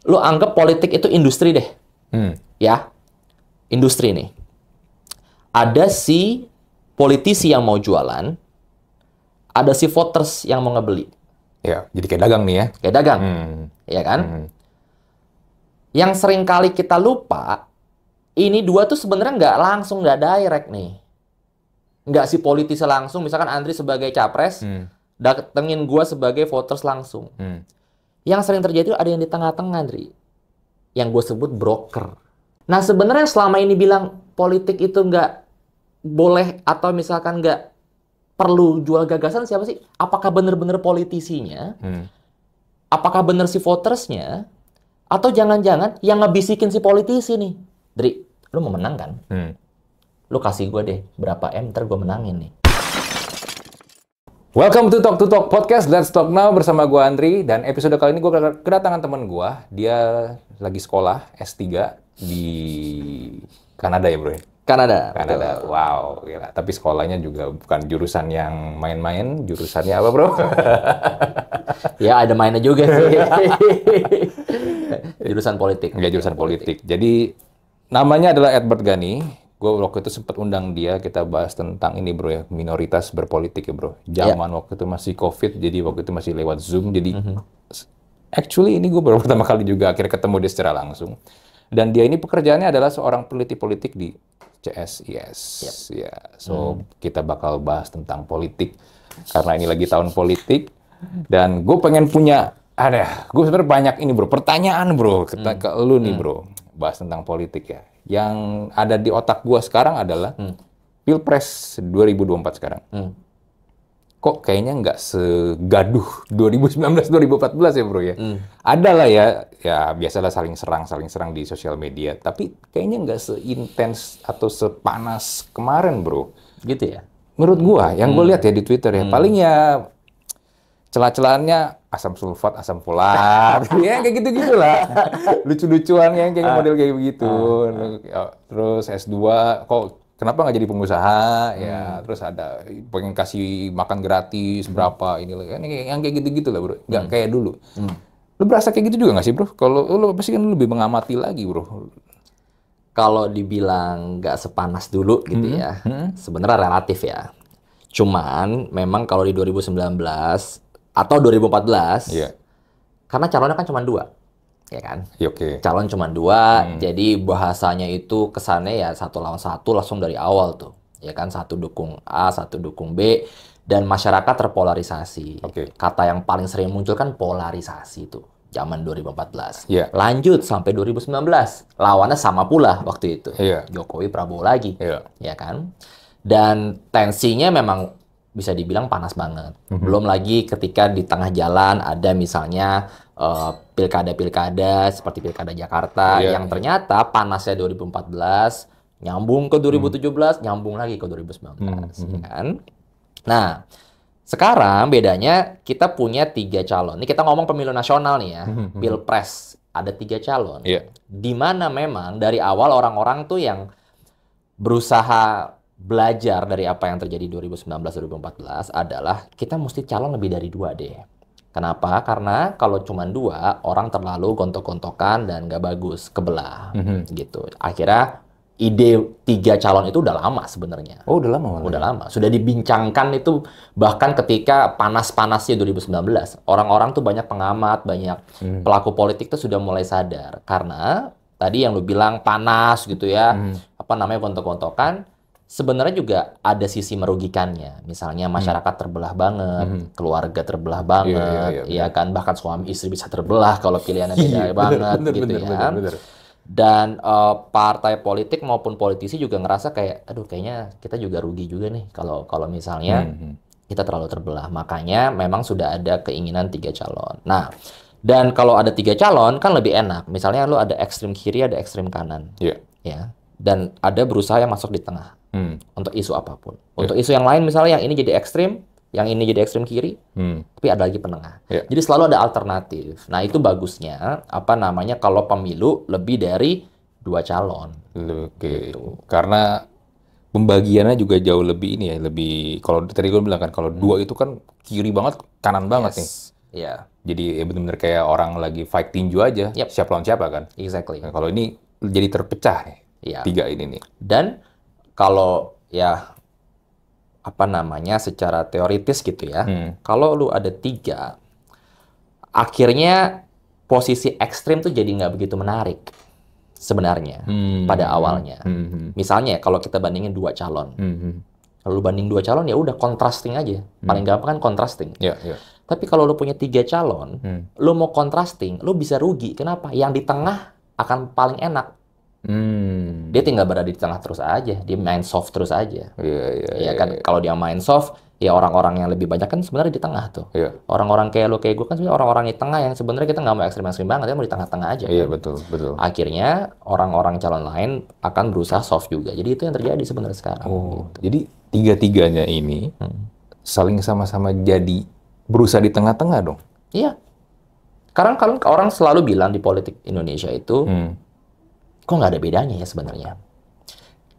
Lu anggap politik itu industri deh. Ya, industri nih. Ada si politisi yang mau jualan, ada si voters yang mau ngebeli. Ya, jadi kayak dagang nih ya. Kayak dagang, ya kan? Yang sering kali kita lupa, ini dua tuh sebenarnya nggak direct nih. Nggak si politisi langsung, misalkan Andri sebagai capres, datengin gua sebagai voters langsung. Yang sering terjadi ada yang di tengah-tengah, Andri. Yang gue sebut broker. Nah, sebenarnya selama ini bilang politik itu nggak boleh atau misalkan nggak perlu jual gagasan siapa sih? Apakah benar-benar politisinya? Apakah benar si votersnya? Atau jangan-jangan yang ngebisikin si politisi nih? Dri, lu mau menang kan? Lu kasih gue deh berapa M, ntar gue menangin nih. Welcome to Talk Podcast, Let's Talk Now bersama gue Andri. Dan episode kali ini gue kedatangan teman gue. Dia lagi sekolah S3 di Kanada ya bro? Kanada. Wow, gila. Tapi sekolahnya juga bukan jurusan yang main-main. Jurusannya apa bro? Ya ada mainnya juga sih. Jurusan politik. Enggak, jurusan politik. Jadi namanya adalah Edward Ghani. Gue waktu itu sempat undang dia, kita bahas tentang ini bro ya, minoritas berpolitik ya bro. Zaman waktu itu masih COVID, jadi waktu itu masih lewat Zoom. Jadi actually ini gue baru pertama kali juga akhirnya ketemu dia secara langsung. Dan dia ini pekerjaannya adalah seorang peneliti politik di CSIS. Ya, so kita bakal bahas tentang politik karena ini lagi tahun politik. Dan gue pengen punya, gue sebenarnya banyak ini bro, pertanyaan bro ke lu nih bro, bahas tentang politik ya. Yang ada di otak gue sekarang adalah Pilpres 2024 sekarang. Kok kayaknya nggak segaduh 2019-2014 ya bro ya? Ada lah ya biasalah saling serang di sosial media. Tapi kayaknya nggak seintens atau sepanas kemarin bro. Gitu ya? Menurut gue, yang gue lihat ya di Twitter ya, paling ya celah-celahnya asam sulfat, asam folat, ya kayak gitu-gitu lah. Lucu-lucuannya kayak model kayak begitu. Terus S2, kok kenapa nggak jadi pengusaha? Ya, terus ada pengen kasih makan gratis berapa ini lah. Yang kayak gitu-gitu lah bro, nggak kayak dulu. Lu berasa kayak gitu juga nggak sih bro? Kalau lu pasti kan lu lebih mengamati lagi bro. Kalau dibilang nggak sepanas dulu gitu ya, sebenarnya relatif ya. Cuman memang kalau di 2019 atau 2014, karena calonnya kan cuma 2, ya kan? Calon cuma 2, jadi bahasanya itu kesannya ya 1 lawan 1 langsung dari awal tuh, ya kan? 1 dukung A, 1 dukung B, dan masyarakat terpolarisasi. Kata yang paling sering muncul kan polarisasi tuh, zaman 2014. Lanjut sampai 2019, lawannya sama pula waktu itu, Jokowi Prabowo lagi, ya kan? Dan tensinya memang bisa dibilang panas banget. Belum lagi ketika di tengah jalan ada misalnya pilkada-pilkada seperti Pilkada Jakarta yang ternyata panasnya 2014 nyambung ke 2017, nyambung lagi ke 2019, ya kan? Nah, sekarang bedanya kita punya 3 calon. Ini kita ngomong pemilu nasional nih ya, Pilpres ada 3 calon. Di mana memang dari awal orang-orang tuh yang berusaha belajar dari apa yang terjadi 2019-2014 adalah kita mesti calon lebih dari 2 deh. Kenapa? Karena kalau cuma 2, orang terlalu gontok-gontokan dan nggak bagus, kebelah gitu. Akhirnya ide 3 calon itu udah lama sebenarnya. Oh, udah lama? Udah lama. Sudah dibincangkan itu bahkan ketika panas-panasnya 2019. Orang-orang tuh banyak pengamat, banyak pelaku politik tuh sudah mulai sadar. Karena tadi yang lu bilang panas gitu ya, apa namanya gontok-gontokan, sebenarnya juga ada sisi merugikannya. Misalnya masyarakat terbelah banget, keluarga terbelah banget, ya kan, bahkan suami istri bisa terbelah kalau pilihannya beda banget gitu ya. Dan partai politik maupun politisi juga ngerasa kayak, aduh kayaknya kita juga rugi juga nih kalau misalnya kita terlalu terbelah. Makanya memang sudah ada keinginan 3 calon. Nah, dan kalau ada 3 calon kan lebih enak. Misalnya lu ada ekstrem kiri, ada ekstrem kanan, ya. Dan ada berusaha yang masuk di tengah. Untuk isu apapun. Untuk isu yang lain misalnya yang ini jadi ekstrim, yang ini jadi ekstrem kiri, tapi ada lagi penengah. Jadi selalu ada alternatif. Nah itu bagusnya, apa namanya, kalau pemilu lebih dari 2 calon. Gitu. Karena pembagiannya juga jauh lebih ini ya, lebih, kalau tadi gue bilang kan, kalau 2 itu kan kiri banget, kanan banget nih. Jadi ya benar-benar kayak orang lagi fight tinju aja, Yep. siapa lawan siapa kan. Exactly. Nah, kalau ini jadi terpecah nih, Iya. 3 ini nih. Dan kalau ya apa namanya secara teoritis gitu ya, kalau lu ada 3, akhirnya posisi ekstrim tuh jadi nggak begitu menarik sebenarnya pada awalnya. Misalnya kalau kita bandingin 2 calon, kalau lu banding 2 calon ya udah contrasting aja. Paling gampang kan contrasting. Ya, ya. Tapi kalau lu punya 3 calon, lu mau contrasting, lu bisa rugi. Kenapa? Yang di tengah akan paling enak. Dia tinggal berada di tengah terus aja, dia main soft terus aja. Iya, Ya kan, kalau dia main soft, ya orang-orang yang lebih banyak kan sebenarnya di tengah tuh. Iya. Orang-orang kayak lu kayak gue kan sebenarnya orang-orang di tengah yang sebenarnya kita nggak mau ekstrim-ekstrim banget, ya mau di tengah-tengah aja. Iya, Kan? betul, betul. Akhirnya orang-orang calon lain akan berusaha soft juga. Jadi itu yang terjadi sebenarnya sekarang. Oh, jadi 3-tiganya ini saling sama-sama jadi berusaha di tengah-tengah dong. Iya. Karena kalau orang selalu bilang di politik Indonesia itu, kok nggak ada bedanya ya sebenarnya.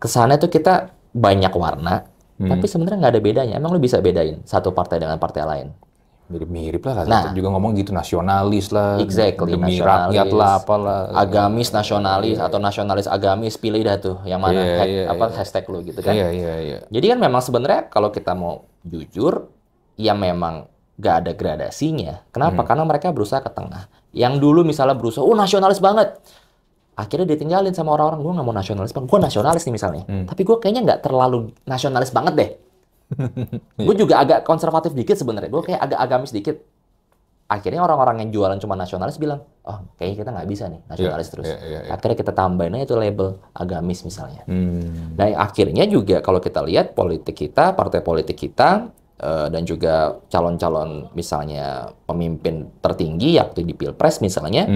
Kesannya tuh kita banyak warna, tapi sebenarnya nggak ada bedanya. Emang lu bisa bedain satu partai dengan partai lain? Mirip-mirip lah. Nah. Juga ngomong gitu, nasionalis lah, Exactly, demi nasionalis, rakyat lah, apalah. agamis nasionalis atau nasionalis agamis, pilih dah tuh yang mana hashtag lu gitu kan. Iya. Jadi kan memang sebenarnya kalau kita mau jujur, ya memang nggak ada gradasinya. Kenapa? Karena mereka berusaha ke tengah. Yang dulu misalnya berusaha, nasionalis banget. Akhirnya ditinggalin sama orang-orang, gue nggak mau nasionalis bang, gue nasionalis nih misalnya. Tapi gue kayaknya nggak terlalu nasionalis banget deh. Gue juga agak konservatif dikit sebenarnya, gue kayak agak agamis dikit. Akhirnya orang-orang yang jualan cuma nasionalis bilang, oh kayaknya kita nggak bisa nih nasionalis terus. Akhirnya kita tambahin aja itu label agamis misalnya. Nah akhirnya juga kalau kita lihat politik kita, partai politik kita, dan juga calon-calon misalnya pemimpin tertinggi waktu di Pilpres misalnya,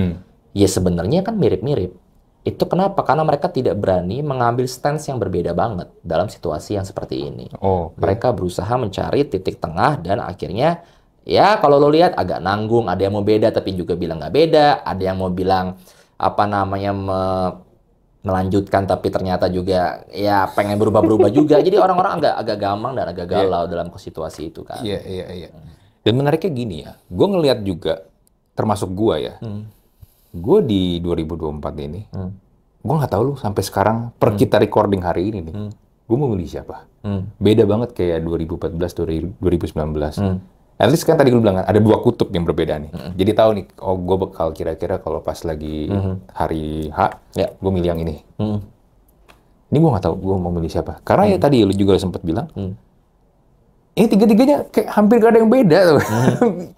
ya sebenarnya kan mirip-mirip. Itu kenapa? Karena mereka tidak berani mengambil stance yang berbeda banget dalam situasi yang seperti ini. Mereka berusaha mencari titik tengah dan akhirnya ya kalau lo lihat agak nanggung. Ada yang mau beda tapi juga bilang nggak beda. Ada yang mau bilang apa namanya melanjutkan tapi ternyata juga ya pengen berubah-berubah juga. Jadi orang-orang agak gampang dan agak galau dalam situasi itu kan. Iya. Dan menariknya gini ya, gue ngelihat juga termasuk gue ya. Gue di 2024 ini, gue nggak tahu lu sampai sekarang per kita recording hari ini nih, gue mau milih siapa? Beda banget kayak 2014, 2019. At least kan tadi gue bilang ada 2 kutub yang berbeda nih. Jadi tahu nih, gue bakal kira-kira kalau pas lagi hari H, gue milih yang ini. Ini gue nggak tahu gue mau milih siapa. Karena ya tadi lu juga sempat bilang, ini 3-tiganya kayak hampir gak ada yang beda tuh.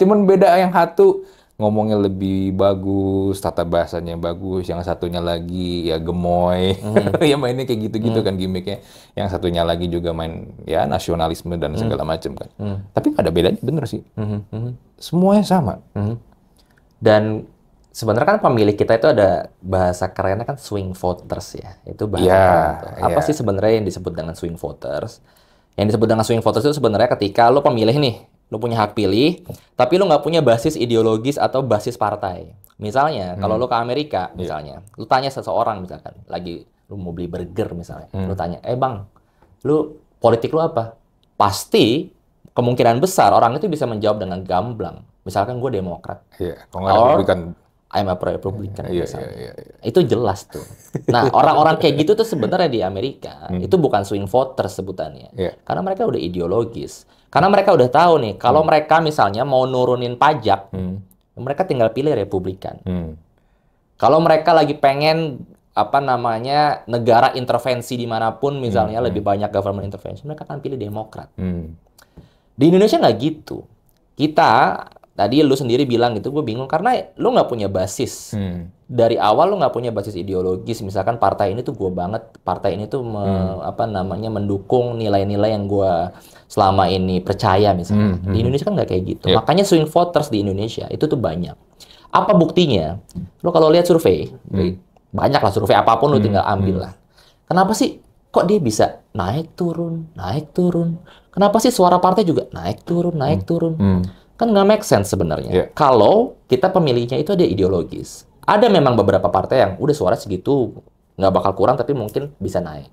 Cuman beda yang satu ngomongnya lebih bagus, tata bahasanya bagus, yang satunya lagi ya gemoy, ya mainnya kayak gitu-gitu kan gimmicknya. Yang satunya lagi juga main ya nasionalisme dan segala macam kan. Tapi nggak ada bedanya, bener sih. Semuanya sama. Dan sebenarnya kan pemilih kita itu ada bahasa kerennya kan swing voters ya. Itu bahasa keren. Apa sih sebenarnya yang disebut dengan swing voters? Yang disebut dengan swing voters itu sebenarnya ketika lo pemilih nih, lo punya hak pilih, tapi lo nggak punya basis ideologis atau basis partai. Misalnya, kalau lo ke Amerika, misalnya, lo tanya seseorang misalkan, lagi lo mau beli burger misalnya, lo tanya, bang, lo politik lo apa? Pasti kemungkinan besar orang itu bisa menjawab dengan gamblang. Misalkan gue Demokrat. Iya, kalau nggak Republikan. I'm a Republican misalnya. Itu jelas tuh. Nah, orang-orang kayak gitu tuh sebenarnya di Amerika itu bukan swing voters sebutannya. Karena mereka udah ideologis. Karena mereka udah tahu nih, kalau mereka misalnya mau nurunin pajak, mereka tinggal pilih Republikan. Kalau mereka lagi pengen apa namanya negara intervensi dimanapun misalnya lebih banyak government intervention, mereka akan pilih Demokrat. Di Indonesia nggak gitu. Kita tadi lu sendiri bilang gitu, gue bingung karena lu nggak punya basis. Dari awal lu nggak punya basis ideologis. Misalkan partai ini tuh gue banget, partai ini tuh apa namanya mendukung nilai-nilai yang gue selama ini percaya misalnya. Di Indonesia kan nggak kayak gitu. Makanya swing voters di Indonesia itu tuh banyak. Apa buktinya? Lu kalau lihat survei, banyak lah survei apapun lu tinggal ambil lah. Kenapa sih kok dia bisa naik turun, naik turun? Kenapa sih suara partai juga naik turun, naik turun? Kan nggak make sense sebenarnya. Kalau kita pemilihnya itu ada ideologis. Ada memang beberapa partai yang udah suara segitu nggak bakal kurang tapi mungkin bisa naik.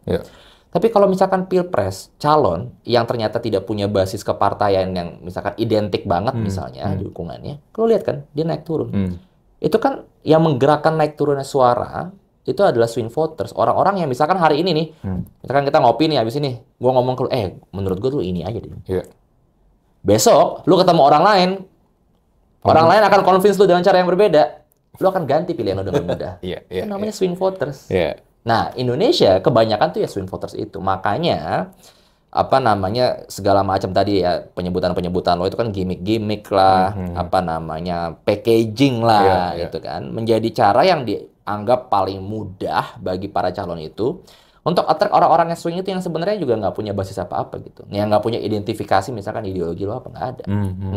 Tapi kalau misalkan pilpres, calon yang ternyata tidak punya basis kepartaian yang misalkan identik banget misalnya dukungannya, lo lihat kan, dia naik turun. Itu kan yang menggerakkan naik turunnya suara, itu adalah swing voters. Orang-orang yang misalkan hari ini nih, misalkan kita ngopi nih habis ini, gue ngomong ke lu, menurut gue tuh ini aja deh. Yeah. Besok, lu ketemu orang lain lain akan convince lu dengan cara yang berbeda. Lu akan ganti pilihan lu dengan mudah. Itu namanya swing voters. Nah, Indonesia kebanyakan tuh ya swing voters itu. Makanya, segala macam tadi ya, penyebutan lo itu kan gimmick-gimmick lah, packaging lah, gitu kan. Menjadi cara yang dianggap paling mudah bagi para calon itu untuk attract orang-orang yang swing itu yang sebenarnya juga nggak punya basis apa-apa gitu. Yang nggak punya identifikasi, misalkan ideologi lo apa, nggak ada.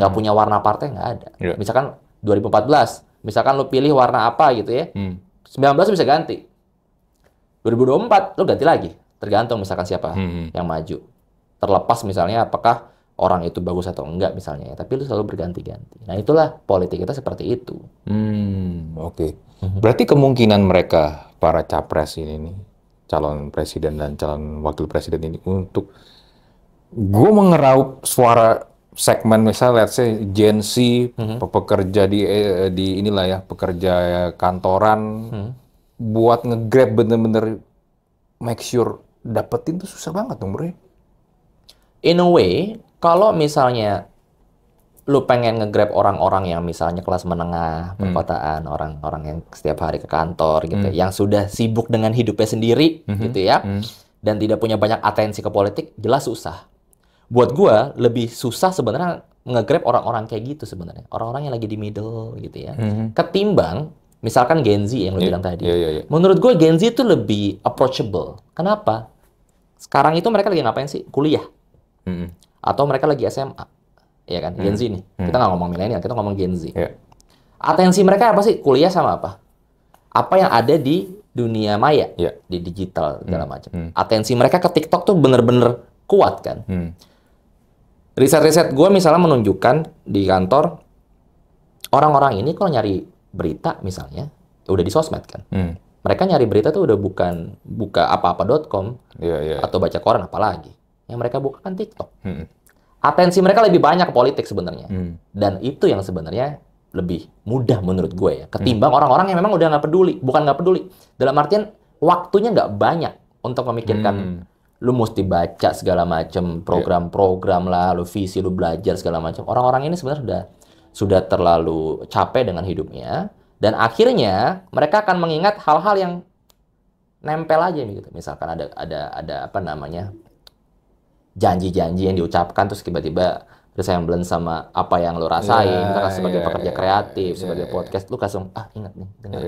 Nggak punya warna partai, nggak ada. Misalkan 2014, misalkan lo pilih warna apa gitu ya, 19 bisa ganti. 2024, lo ganti lagi. Tergantung misalkan siapa yang maju. Terlepas misalnya apakah orang itu bagus atau enggak misalnya. Tapi lu selalu berganti-ganti. Nah itulah politik kita seperti itu. Oke. Berarti kemungkinan mereka, para capres ini nih, calon presiden dan calon wakil presiden ini untuk gue mengeraup suara segmen misalnya let's say Gen Z, pekerja di inilah ya, pekerja kantoran, buat nge-grab bener-bener make sure dapetin tuh susah banget dong bro. In a way, kalau misalnya lu pengen nge-grab orang-orang yang misalnya kelas menengah, perkotaan, orang-orang yang setiap hari ke kantor gitu, yang sudah sibuk dengan hidupnya sendiri gitu ya, dan tidak punya banyak atensi ke politik, jelas susah. Buat gua lebih susah sebenarnya nge-grab orang-orang kayak gitu sebenarnya, orang-orang yang lagi di middle gitu ya, ketimbang misalkan Gen Z yang lu bilang tadi. Menurut gue Gen Z itu lebih approachable. Kenapa? Sekarang itu mereka lagi ngapain sih? Kuliah. Atau mereka lagi SMA. Ya kan? Gen Z nih. Kita nggak ngomong milenial, kita ngomong Gen Z. Atensi mereka apa sih? Kuliah sama apa? Apa yang ada di dunia maya. Di digital, segala macam. Atensi mereka ke TikTok tuh bener-bener kuat kan? Riset-riset gue misalnya menunjukkan di kantor, orang-orang ini kalau nyari berita misalnya, udah di sosmed kan. Mereka nyari berita tuh udah bukan buka apa-apa.com atau baca koran apalagi. Yang mereka buka kan TikTok. Atensi mereka lebih banyak ke politik sebenarnya. Dan itu yang sebenarnya lebih mudah menurut gue ya. Ketimbang orang-orang yang memang udah nggak peduli. Bukan nggak peduli. Dalam artian waktunya nggak banyak untuk memikirkan lu mesti baca segala macam program-program lah, lu visi, lu belajar segala macam. Orang-orang ini sebenarnya sudah terlalu capek dengan hidupnya, dan akhirnya mereka akan mengingat hal-hal yang nempel aja gitu. Misalkan ada apa namanya, janji-janji yang diucapkan terus tiba-tiba resemblance sama apa yang lo rasain, misalkan sebagai pekerja kreatif, sebagai podcast, lu langsung ingat nih, dengar.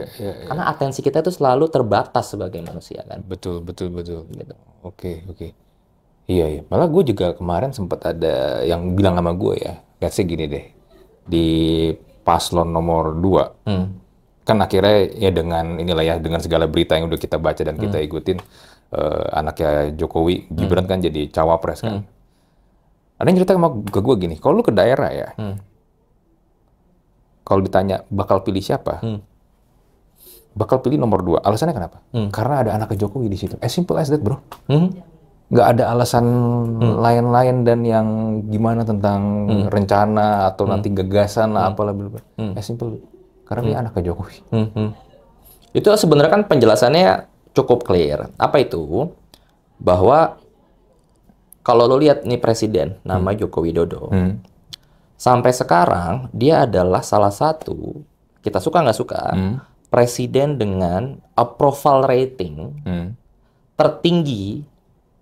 Karena atensi kita itu selalu terbatas sebagai manusia kan. Betul. Gitu. Oke. Iya. Malah gue juga kemarin sempat ada yang bilang sama gue ya, kasih gini deh. Di paslon nomor 2 kan akhirnya ya dengan inilah ya, dengan segala berita yang udah kita baca dan kita ikutin, anaknya Jokowi, Gibran kan jadi cawapres kan. Ada yang cerita ke gue gini, kalau lu ke daerah ya, kalau ditanya bakal pilih siapa, bakal pilih nomor 2. Alasannya kenapa? Karena ada anaknya Jokowi di situ. As simple as that bro. Nggak ada alasan lain-lain dan yang gimana tentang rencana atau nanti gagasan lah apalah. Simple. Karena dia anaknya Jokowi. Itu sebenarnya kan penjelasannya cukup clear. Apa itu? Bahwa kalau lo lihat nih presiden nama Joko Widodo, sampai sekarang dia adalah salah satu, kita suka nggak suka, presiden dengan approval rating tertinggi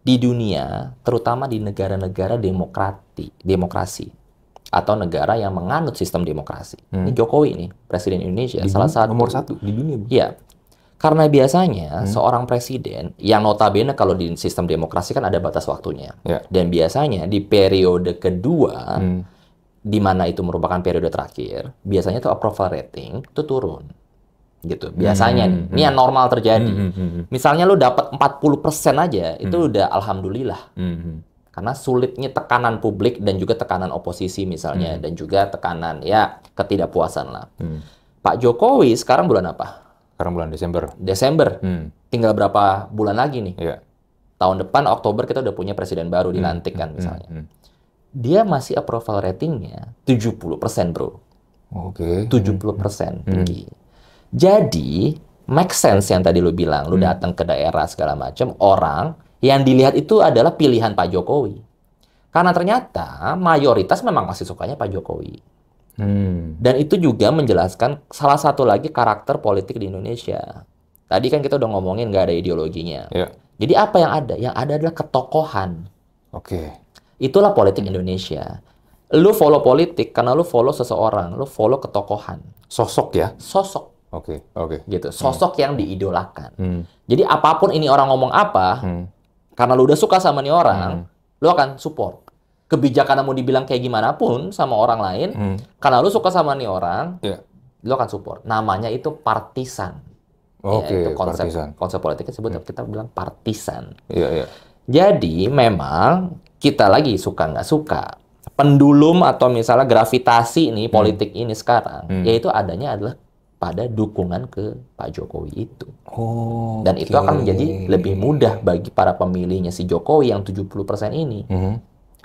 di dunia, terutama di negara-negara demokrasi atau negara yang menganut sistem demokrasi. Ini Jokowi nih, presiden Indonesia, salah satu nomor 1 di dunia. Iya, karena biasanya seorang presiden yang notabene kalau di sistem demokrasi kan ada batas waktunya, dan biasanya di periode kedua, di mana itu merupakan periode terakhir, biasanya tuh approval rating itu turun. Gitu. Biasanya nih, ini yang normal terjadi. Misalnya lu dapat 40% aja, itu udah alhamdulillah. Karena sulitnya tekanan publik dan juga tekanan oposisi misalnya, dan juga tekanan ya ketidakpuasan lah. Pak Jokowi sekarang bulan apa? Sekarang bulan Desember. Tinggal berapa bulan lagi nih? tahun depan Oktober kita udah punya presiden baru dilantik kan misalnya. Dia masih approval ratingnya 70%, bro. Oke. 70% tinggi. Jadi, make sense yang tadi lu bilang, lu datang ke daerah segala macam, orang yang dilihat itu adalah pilihan Pak Jokowi. Karena ternyata mayoritas memang masih sukanya Pak Jokowi. Dan itu juga menjelaskan salah satu lagi karakter politik di Indonesia. Tadi kan kita udah ngomongin nggak ada ideologinya. Ya. Jadi apa yang ada? Yang ada adalah ketokohan. Oke. Itulah politik Indonesia. Lu follow politik karena lu follow seseorang, lu follow ketokohan. Sosok ya? Sosok. Oke. Gitu. Sosok yang diidolakan. Jadi apapun ini orang ngomong apa, karena lu udah suka sama nih orang, lu akan support. Kebijakan mau dibilang kayak gimana pun sama orang lain, karena lu suka sama nih orang, lu akan support. Namanya itu partisan. Oke, Itu konsep partisan. konsep politiknya sebut kita bilang partisan. Iya. Jadi memang kita lagi suka nggak suka, pendulum atau misalnya gravitasi nih politik ini sekarang, yaitu adanya adalah pada dukungan ke Pak Jokowi itu. Dan itu akan menjadi lebih mudah bagi para pemilihnya si Jokowi yang 70% ini.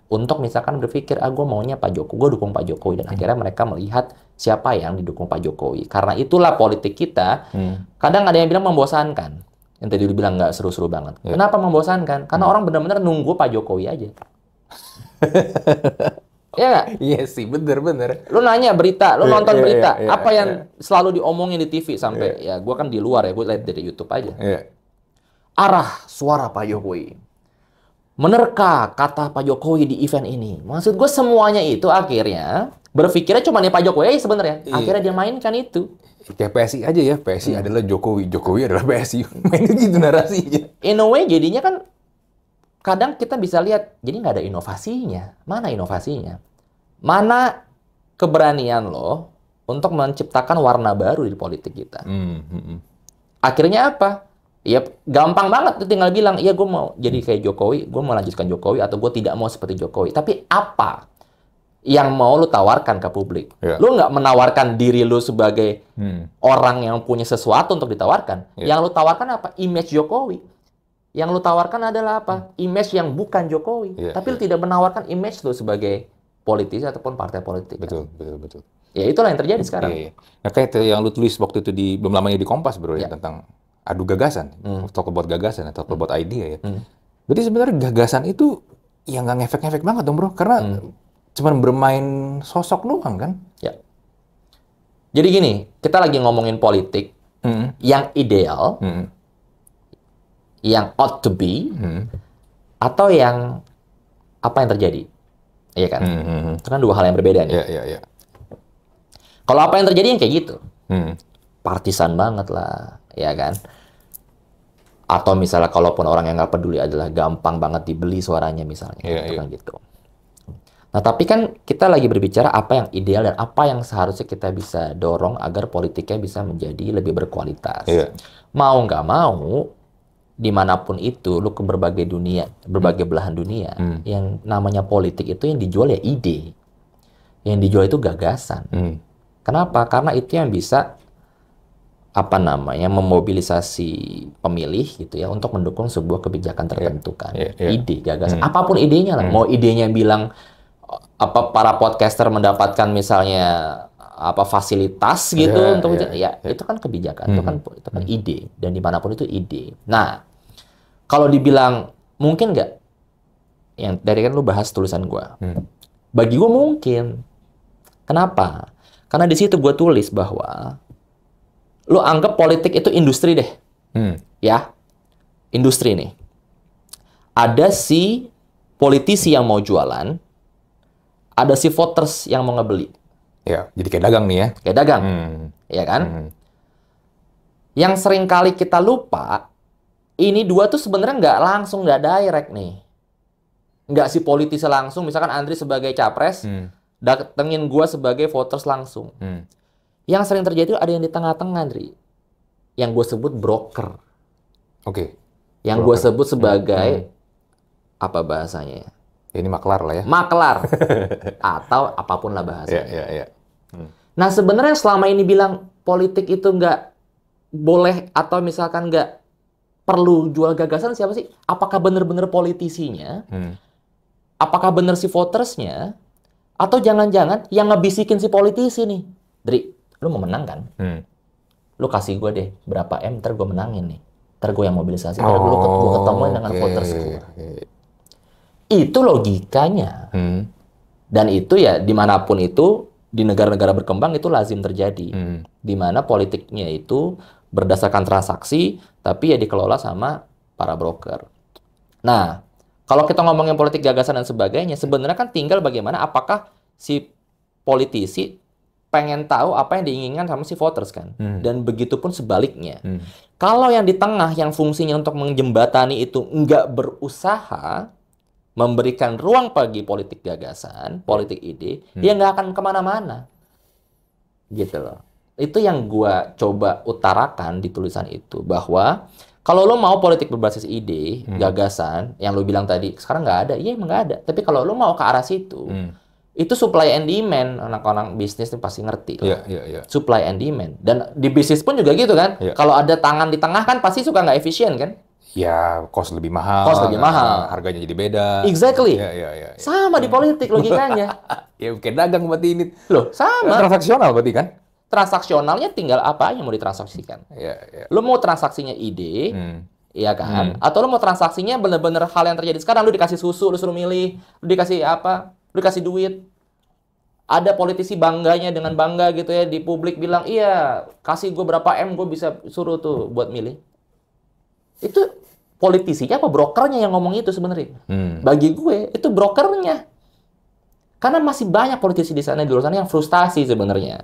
Untuk misalkan berpikir, gue maunya Pak Jokowi, gue dukung Pak Jokowi. Dan akhirnya mereka melihat siapa yang didukung Pak Jokowi. Karena itulah politik kita, kadang ada yang bilang membosankan. Yang tadi bilang nggak seru-seru banget. Kenapa membosankan? Karena orang benar-benar nunggu Pak Jokowi aja. Iya nggak? Iya sih, bener. Lu nanya berita, lu nonton berita. iya, apa yang selalu diomongin di TV sampai, ya gue kan di luar ya, gue lihat dari YouTube aja. Arah suara Pak Jokowi. Menerka kata Pak Jokowi di event ini. Maksud gue semuanya itu akhirnya berpikirnya cuma nih Pak Jokowi aja sebenarnya. Akhirnya dia mainkan itu. Kayak PSI aja ya. PSI adalah Jokowi. Jokowi adalah PSI. Mainnya gitu narasinya. In a way jadinya kan kadang kita bisa lihat jadi nggak ada inovasinya. Mana inovasinya? Mana keberanian lo untuk menciptakan warna baru di politik kita? Akhirnya apa? Ya gampang banget tuh tinggal bilang, iya gue mau jadi kayak Jokowi, gue mau lanjutkan Jokowi, atau gue tidak mau seperti Jokowi. Tapi apa yang mau lu tawarkan ke publik? Lu nggak menawarkan diri lu sebagai orang yang punya sesuatu untuk ditawarkan. Yang lu tawarkan apa? Image Jokowi. Yang lu tawarkan adalah apa? Image yang bukan Jokowi. Tapi lu tidak menawarkan image lu sebagai politisi ataupun partai politik. Betul. Ya itulah yang terjadi sekarang. Nah, kayak yang lu tulis waktu itu belum lamanya di Kompas, bro, ya, tentang adu gagasan, talk about gagasan, talk about idea ya. Berarti sebenarnya gagasan itu yang nggak ngefek-ngefek banget dong, bro, karena cuma bermain sosok doang kan? Ya. Jadi gini, kita lagi ngomongin politik yang ideal, yang ought to be, atau yang apa yang terjadi, iya kan? Itu kan dua hal yang berbeda nih. Iya. Kalau apa yang terjadi yang kayak gitu, partisan banget lah, ya kan? Atau misalnya kalaupun orang yang nggak peduli adalah gampang banget dibeli suaranya misalnya, kan gitu. Nah tapi kan kita lagi berbicara apa yang ideal dan apa yang seharusnya kita bisa dorong agar politiknya bisa menjadi lebih berkualitas. Mau nggak mau, dimanapun itu, lu ke berbagai dunia, berbagai belahan dunia, yang namanya politik itu yang dijual ya ide, yang dijual itu gagasan. Kenapa? Karena itu yang bisa memobilisasi pemilih gitu ya untuk mendukung sebuah kebijakan tertentu kan. Ide, gagasan, apapun idenya lah. Mau idenya bilang para podcaster mendapatkan misalnya fasilitas gitu itu kan kebijakan, itu kan ide, dan dimanapun itu ide. Nah, kalau dibilang mungkin nggak, yang dari kan lu bahas tulisan gua, bagi gua mungkin. Kenapa? Karena di situ gua tulis bahwa lu anggap politik itu industri deh. Ya. Industri nih. Ada si politisi yang mau jualan, ada si voters yang mau ngebeli. Ya, jadi kayak dagang nih ya. Kayak dagang. Ya kan? Yang sering kali kita lupa, ini dua tuh sebenarnya nggak direct nih. Nggak si politisi langsung, misalkan Andri sebagai capres, datengin gua sebagai voters langsung. Yang sering terjadi ada yang di tengah-tengah, Andri. Yang gue sebut broker. Yang gue sebut sebagai, apa bahasanya? Ini maklar lah ya. Maklar. Atau apapun lah bahasanya. Nah sebenarnya selama ini bilang politik itu nggak boleh atau misalkan nggak perlu jual gagasan siapa sih? Apakah benar-benar politisinya? Apakah benar si votersnya? Atau jangan-jangan yang ngebisikin si politisi nih? Dri, lu mau menang kan? Lu kasih gue deh berapa M, ntar gue menangin nih. Ntar gue yang mobilisasi. Ntar gue ketemuin dengan voters gue. Itu logikanya. Dan itu ya dimanapun itu, di negara-negara berkembang itu lazim terjadi. Di mana politiknya itu berdasarkan transaksi, tapi ya dikelola sama para broker. Nah, kalau kita ngomongin politik gagasan dan sebagainya, sebenarnya kan tinggal bagaimana apakah si politisi pengen tahu apa yang diinginkan sama si voters kan. Dan begitu pun sebaliknya. Kalau yang di tengah yang fungsinya untuk menjembatani itu nggak berusaha memberikan ruang bagi politik gagasan, politik ide, dia nggak akan kemana-mana. Gitu loh. Itu yang gua coba utarakan di tulisan itu, bahwa kalau lo mau politik berbasis ide, gagasan, yang lo bilang tadi, sekarang nggak ada, iya emang nggak ada. Tapi kalau lo mau ke arah situ, itu supply and demand, anak-anak bisnis itu pasti ngerti. Supply and demand. Dan di bisnis pun juga gitu kan, kalau ada tangan di tengah kan pasti suka nggak efisien kan? Ya, cost lebih mahal. Harganya jadi beda. Exactly. Sama di politik logikanya. Ya, kayak dagang berarti ini. Loh, sama. Transaksional berarti kan? Transaksionalnya tinggal apa yang mau ditransaksikan. Lo mau transaksinya ide, iya kan? Atau lo mau transaksinya bener-bener hal yang terjadi sekarang, lo dikasih susu, lo suruh milih, lo dikasih apa, lo dikasih duit. Ada politisi bangganya dengan bangga gitu ya, di publik bilang, iya, kasih gue berapa M, gue bisa suruh tuh buat milih. Itu politisinya apa brokernya yang ngomong itu sebenarnya? Bagi gue, itu brokernya. Karena masih banyak politisi di sana, di luar sana yang frustasi sebenarnya.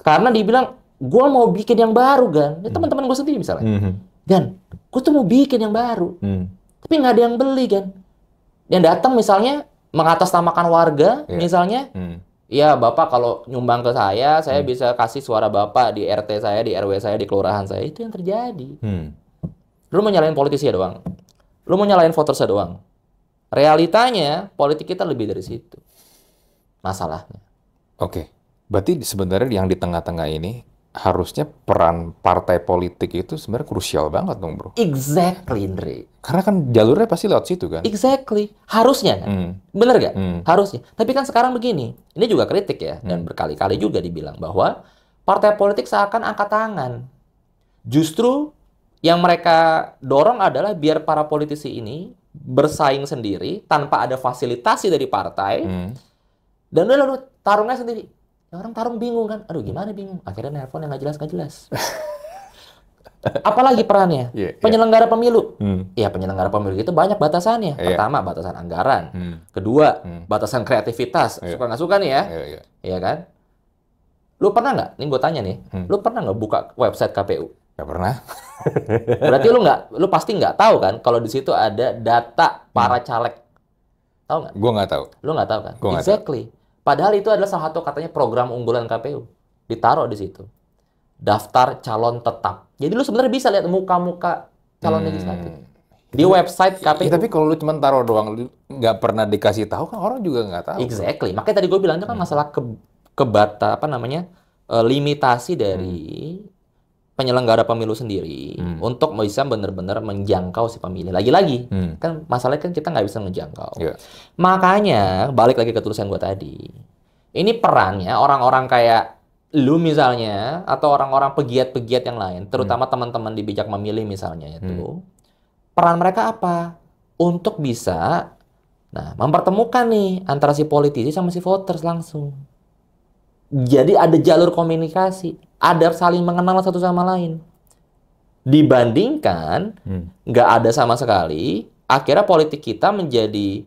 Karena dibilang, gue mau bikin yang baru, Gan. Ini teman-teman gue sendiri misalnya. Gan, gue tuh mau bikin yang baru. Tapi nggak ada yang beli, Gan. Yang datang misalnya, mengatasnamakan warga, misalnya, ya Bapak kalau nyumbang ke saya bisa kasih suara Bapak di RT saya, di RW saya, di kelurahan saya. Itu yang terjadi. Lu mau nyalain politisi doang. Lu mau nyalain votersnya doang. Realitanya, politik kita lebih dari situ. Masalahnya. Oke. Berarti sebenarnya yang di tengah-tengah ini, harusnya peran partai politik itu sebenarnya krusial banget dong, bro. Exactly, Andre. Karena kan jalurnya pasti lewat situ kan? Exactly. Harusnya kan? Bener gak? Harusnya. Tapi kan sekarang begini. Ini juga kritik ya. Dan berkali-kali juga dibilang bahwa partai politik seakan angkat tangan. Justru yang mereka dorong adalah biar para politisi ini bersaing sendiri tanpa ada fasilitasi dari partai. Dan udah lalu tarungnya sendiri. Ya orang tarung bingung kan. Aduh gimana bingung? Akhirnya nelpon yang nggak jelas. Apalagi perannya? Penyelenggara pemilu. Ya penyelenggara pemilu itu banyak batasannya. Pertama, batasan anggaran. Kedua, batasan kreativitas. Suka nggak suka nih ya? Iya kan? Lu pernah nggak? Ini gue tanya nih. Lu pernah nggak buka website KPU? Nggak pernah. Berarti lu pasti nggak tahu kan kalau di situ ada data para caleg. Tahu nggak? Gue nggak tahu. Lu nggak tahu kan? Exactly. Padahal itu adalah salah satu katanya program unggulan KPU. Ditaruh di situ. Daftar calon tetap. Jadi lu sebenarnya bisa lihat muka-muka calon legislatif. Di website KPU. Tapi kalau lu cuma taruh doang, lu nggak pernah dikasih tahu kan orang juga nggak tahu. Exactly. Makanya tadi gue bilang itu kan masalah limitasi dari penyelenggara pemilu sendiri untuk bisa benar-benar menjangkau si pemilih. Lagi-lagi, kan masalahnya kan kita nggak bisa menjangkau. Makanya, balik lagi ke tulisan gue tadi. Ini perannya orang-orang kayak lu misalnya, atau orang-orang pegiat-pegiat yang lain, terutama teman-teman di Bijak Memilih misalnya itu, peran mereka apa? Untuk bisa mempertemukan nih antara si politisi sama si voters langsung. Jadi ada jalur komunikasi, ada saling mengenal satu sama lain. Dibandingkan nggak ada sama sekali, akhirnya politik kita menjadi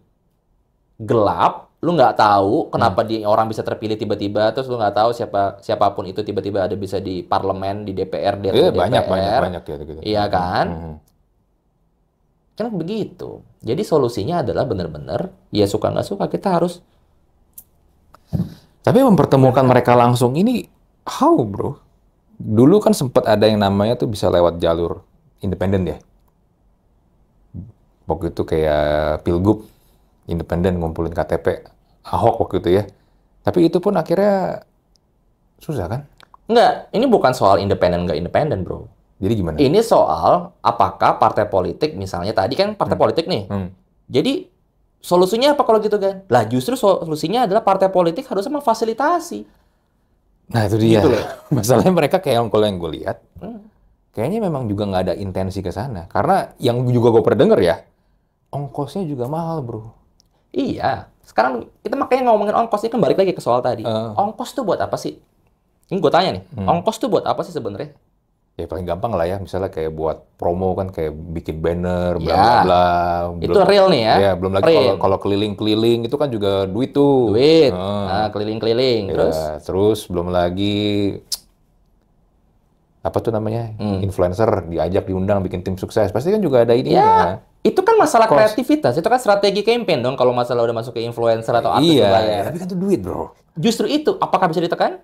gelap. Lu nggak tahu kenapa orang bisa terpilih tiba-tiba, terus lu nggak tahu siapapun itu tiba-tiba ada bisa di parlemen, di DPR, di DPR. Banyak ya gitu. Iya kan? Kan begitu. Jadi solusinya adalah benar-benar ya suka nggak suka kita harus. Tapi mempertemukan mereka langsung ini how, bro? Dulu kan sempat ada yang namanya tuh bisa lewat jalur independen ya. Waktu itu kayak Pilgub independen ngumpulin KTP Ahok waktu itu ya. Tapi itu pun akhirnya susah kan? Enggak, ini bukan soal independen nggak independen, bro. Jadi gimana? Ini soal apakah partai politik, misalnya tadi kan partai politik nih. Jadi solusinya apa kalau gitu kan? Lah justru solusinya adalah partai politik harusnya memfasilitasi. Nah itu dia. Gitu loh. Masalahnya mereka kayak kalau yang gue lihat, kayaknya memang juga nggak ada intensi ke sana. Karena yang juga gue pernah denger ya, ongkosnya juga mahal, bro. Iya. Sekarang kita makanya ngomongin ongkos, ini kan balik lagi ke soal tadi. Ongkos tuh buat apa sih? Ini gue tanya nih, ongkos tuh buat apa sih sebenarnya? Ya paling gampang lah ya, misalnya kayak buat promo kan, kayak bikin banner, bla Ya, bla bla. itu real nih ya. Ya, belum lagi Print. kalau keliling-keliling itu kan juga duit tuh. Duit, keliling-keliling. Ya, terus belum lagi apa tuh namanya, influencer diajak diundang bikin tim sukses, pasti kan juga ada ininya. Ya, itu kan masalah kreativitas, itu kan strategi campaign dong kalau masalah udah masuk ke influencer atau artis Iya, berbayar. tapi kan itu duit, bro. Justru itu, apakah bisa ditekan?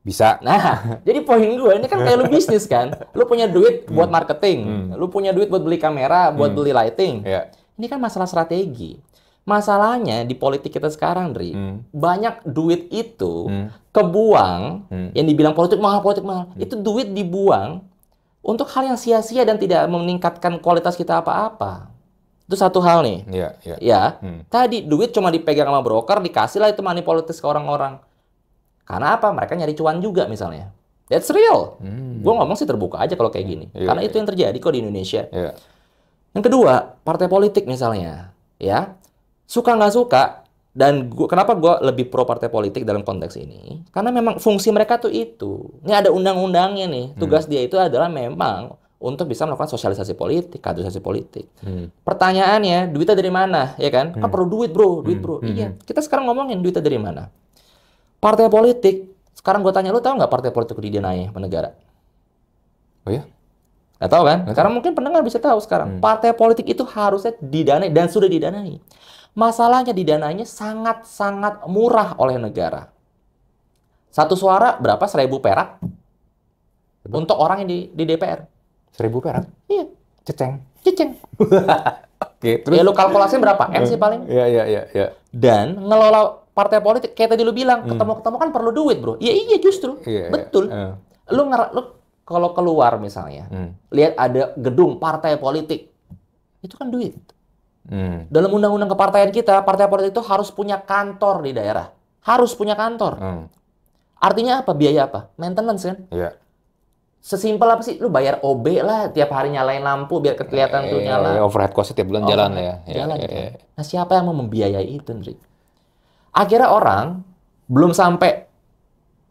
Bisa. Nah, jadi poin gue ini kan kayak lu bisnis kan. Lu punya duit buat marketing, lu punya duit buat beli kamera, buat beli lighting. Ya. Ini kan masalah strategi. Masalahnya di politik kita sekarang, Dri, banyak duit itu kebuang, yang dibilang politik mahal, itu duit dibuang untuk hal yang sia-sia dan tidak meningkatkan kualitas kita apa-apa. Itu satu hal nih. Iya, iya. Ya, tadi duit cuma dipegang sama broker, dikasih lah itu money politics ke orang-orang. Karena apa? Mereka nyari cuan juga misalnya. That's real. Gue ngomong sih terbuka aja kalau kayak gini. Karena itu yang terjadi kok di Indonesia. Yang kedua, partai politik misalnya. Ya, suka nggak suka, dan kenapa gue lebih pro partai politik dalam konteks ini? Karena memang fungsi mereka tuh itu. Ini ada undang-undangnya nih. Tugas dia itu adalah memang untuk bisa melakukan sosialisasi politik, kaderisasi politik. Pertanyaannya, duitnya dari mana? Ya kan? Kan perlu duit bro, Iya, kita sekarang ngomongin duitnya dari mana. Partai politik, sekarang gue tanya, lu tahu nggak partai politik didanai sama negara? Oh ya? Nggak tahu kan? Sekarang mungkin pendengar bisa tahu sekarang. Partai politik itu harusnya didanai dan sudah didanai. Masalahnya didanainya sangat-sangat murah oleh negara. Satu suara berapa? 1.000 perak untuk orang yang di DPR. 1.000 perak? Iya. Ceceng. Oke, terus? Ya lu kalkulasinya berapa? M sih paling. Iya. Dan ngelola partai politik, kayak tadi lu bilang, ketemu-ketemu kan perlu duit, bro. Ya iya justru. Betul. Lu kalau keluar misalnya, lihat ada gedung partai politik, itu kan duit. Dalam undang-undang kepartaian kita, partai politik itu harus punya kantor di daerah. Harus punya kantor. Artinya apa? Biaya apa? Maintenance kan? Iya. Sesimpel apa sih? Lu bayar OB lah, tiap hari nyalain lampu biar kelihatan tuh nyala. Overhead cost tiap bulan jalan ya. Jalan. Nah, siapa yang mau membiayai itu, Ndri? Akhirnya orang belum sampai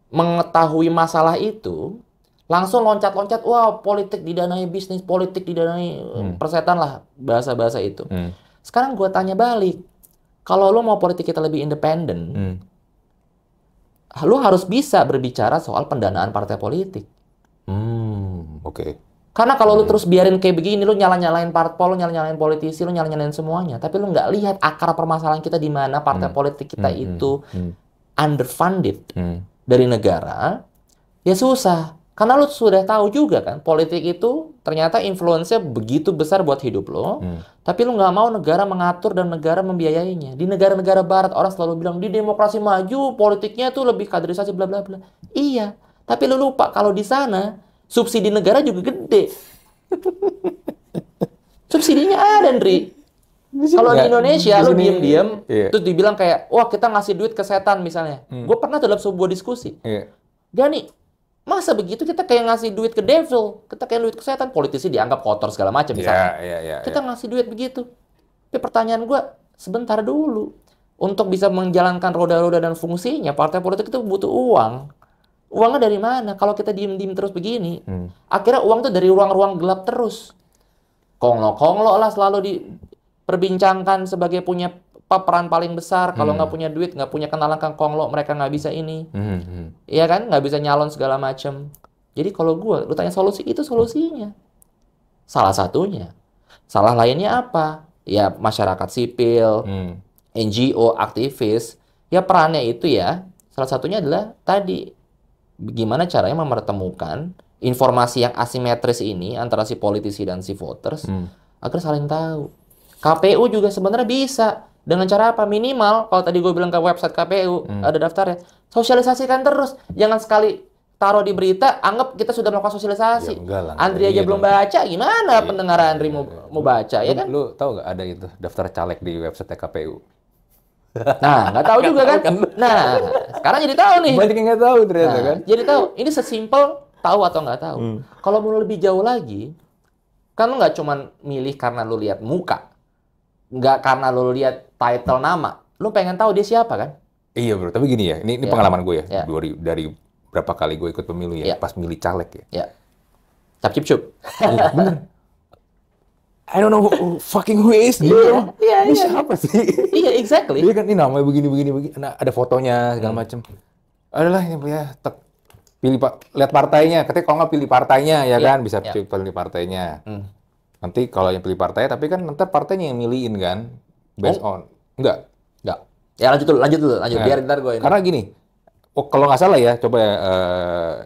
mengetahui masalah itu, langsung loncat-loncat, wah politik didanai bisnis, politik didanai persetan lah, bahasa-bahasa itu. Sekarang gue tanya balik, kalau lo mau politik kita lebih independen, lo harus bisa berbicara soal pendanaan partai politik. Oke. Karena kalau lu terus biarin kayak begini, lu nyala-nyalain parpol, lu nyala-nyalain politisi, lu nyala-nyalain semuanya, tapi lu nggak lihat akar permasalahan kita di mana partai politik kita itu underfunded dari negara, ya susah. Karena lu sudah tahu juga kan, politik itu ternyata influence-nya begitu besar buat hidup lo, tapi lu nggak mau negara mengatur dan negara membiayainya. Di negara-negara barat, orang selalu bilang, di demokrasi maju, politiknya tuh lebih kaderisasi, bla bla bla. Iya, tapi lu lupa kalau di sana, subsidi negara juga gede. Subsidinya ada, Ndri. Kalau di Indonesia, lu diem-diem, terus dibilang kayak, wah kita ngasih duit ke setan misalnya. Gue pernah dalam sebuah diskusi. Gani, masa begitu kita kayak ngasih duit ke devil, kita kayak duit ke setan, politisi dianggap kotor segala macam misalnya. Kita ngasih duit begitu. Tapi pertanyaan gue, sebentar dulu. Untuk bisa menjalankan roda-roda dan fungsinya, partai politik itu butuh uang. Uangnya dari mana? Kalau kita diem-diem terus begini, akhirnya uang tuh dari ruang-ruang gelap terus. Konglo-konglo lah selalu diperbincangkan sebagai punya peran paling besar. Kalau nggak punya duit, nggak punya kenalan kan konglo, mereka nggak bisa ini. Iya kan? Nggak bisa nyalon segala macam. Jadi kalau lu tanya solusi, itu solusinya. Salah satunya. Salah lainnya apa? Ya masyarakat sipil, NGO, aktivis. Ya perannya itu ya, salah satunya adalah tadi, gimana caranya mempertemukan informasi yang asimetris ini antara si politisi dan si voters agar saling tahu. KPU juga sebenarnya bisa dengan cara apa? Minimal kalau tadi gue bilang ke website KPU ada daftarnya, sosialisasikan terus. Jangan sekali taruh di berita, anggap kita sudah melakukan sosialisasi. Ya, enggak lah. Andri aja Iya belum dong. baca, gimana pendengar Andri mau baca, ya kan? Lu tahu nggak ada itu daftar caleg di website KPU? Nah, nggak tahu juga kan? Nah, sekarang jadi tahu nih. Banyak yang nggak tahu ternyata Nah, kan. jadi tahu. Ini sesimpel tahu atau nggak tahu. Kalau mau lebih jauh lagi, kan lu nggak cuman milih karena lu lihat muka, nggak karena lu lihat title nama. Lu pengen tahu dia siapa kan? Iya bro, tapi gini ya, ini Ya. pengalaman gue ya, Ya. dari berapa kali gue ikut pemilu ya, Ya. pas milih caleg ya. Ya. Cap cip cup. Bener. I don't know who is dia. Iya, Ini iya. siapa sih? Iya, exactly. Dia kan ini namanya begini. Nah, ada fotonya segala macem. Adalah ini ya, pilih lihat partainya. Katanya kalau nggak pilih partainya ya Iya, kan bisa iya. pilih partainya. Hmm. Nanti kalau yang pilih partai, tapi kan nanti partainya yang milihin kan, based on enggak. Nggak. Ya lanjut dulu. Nah, Biar ntar gue ini. Karena gini, kalau nggak salah ya, coba ya,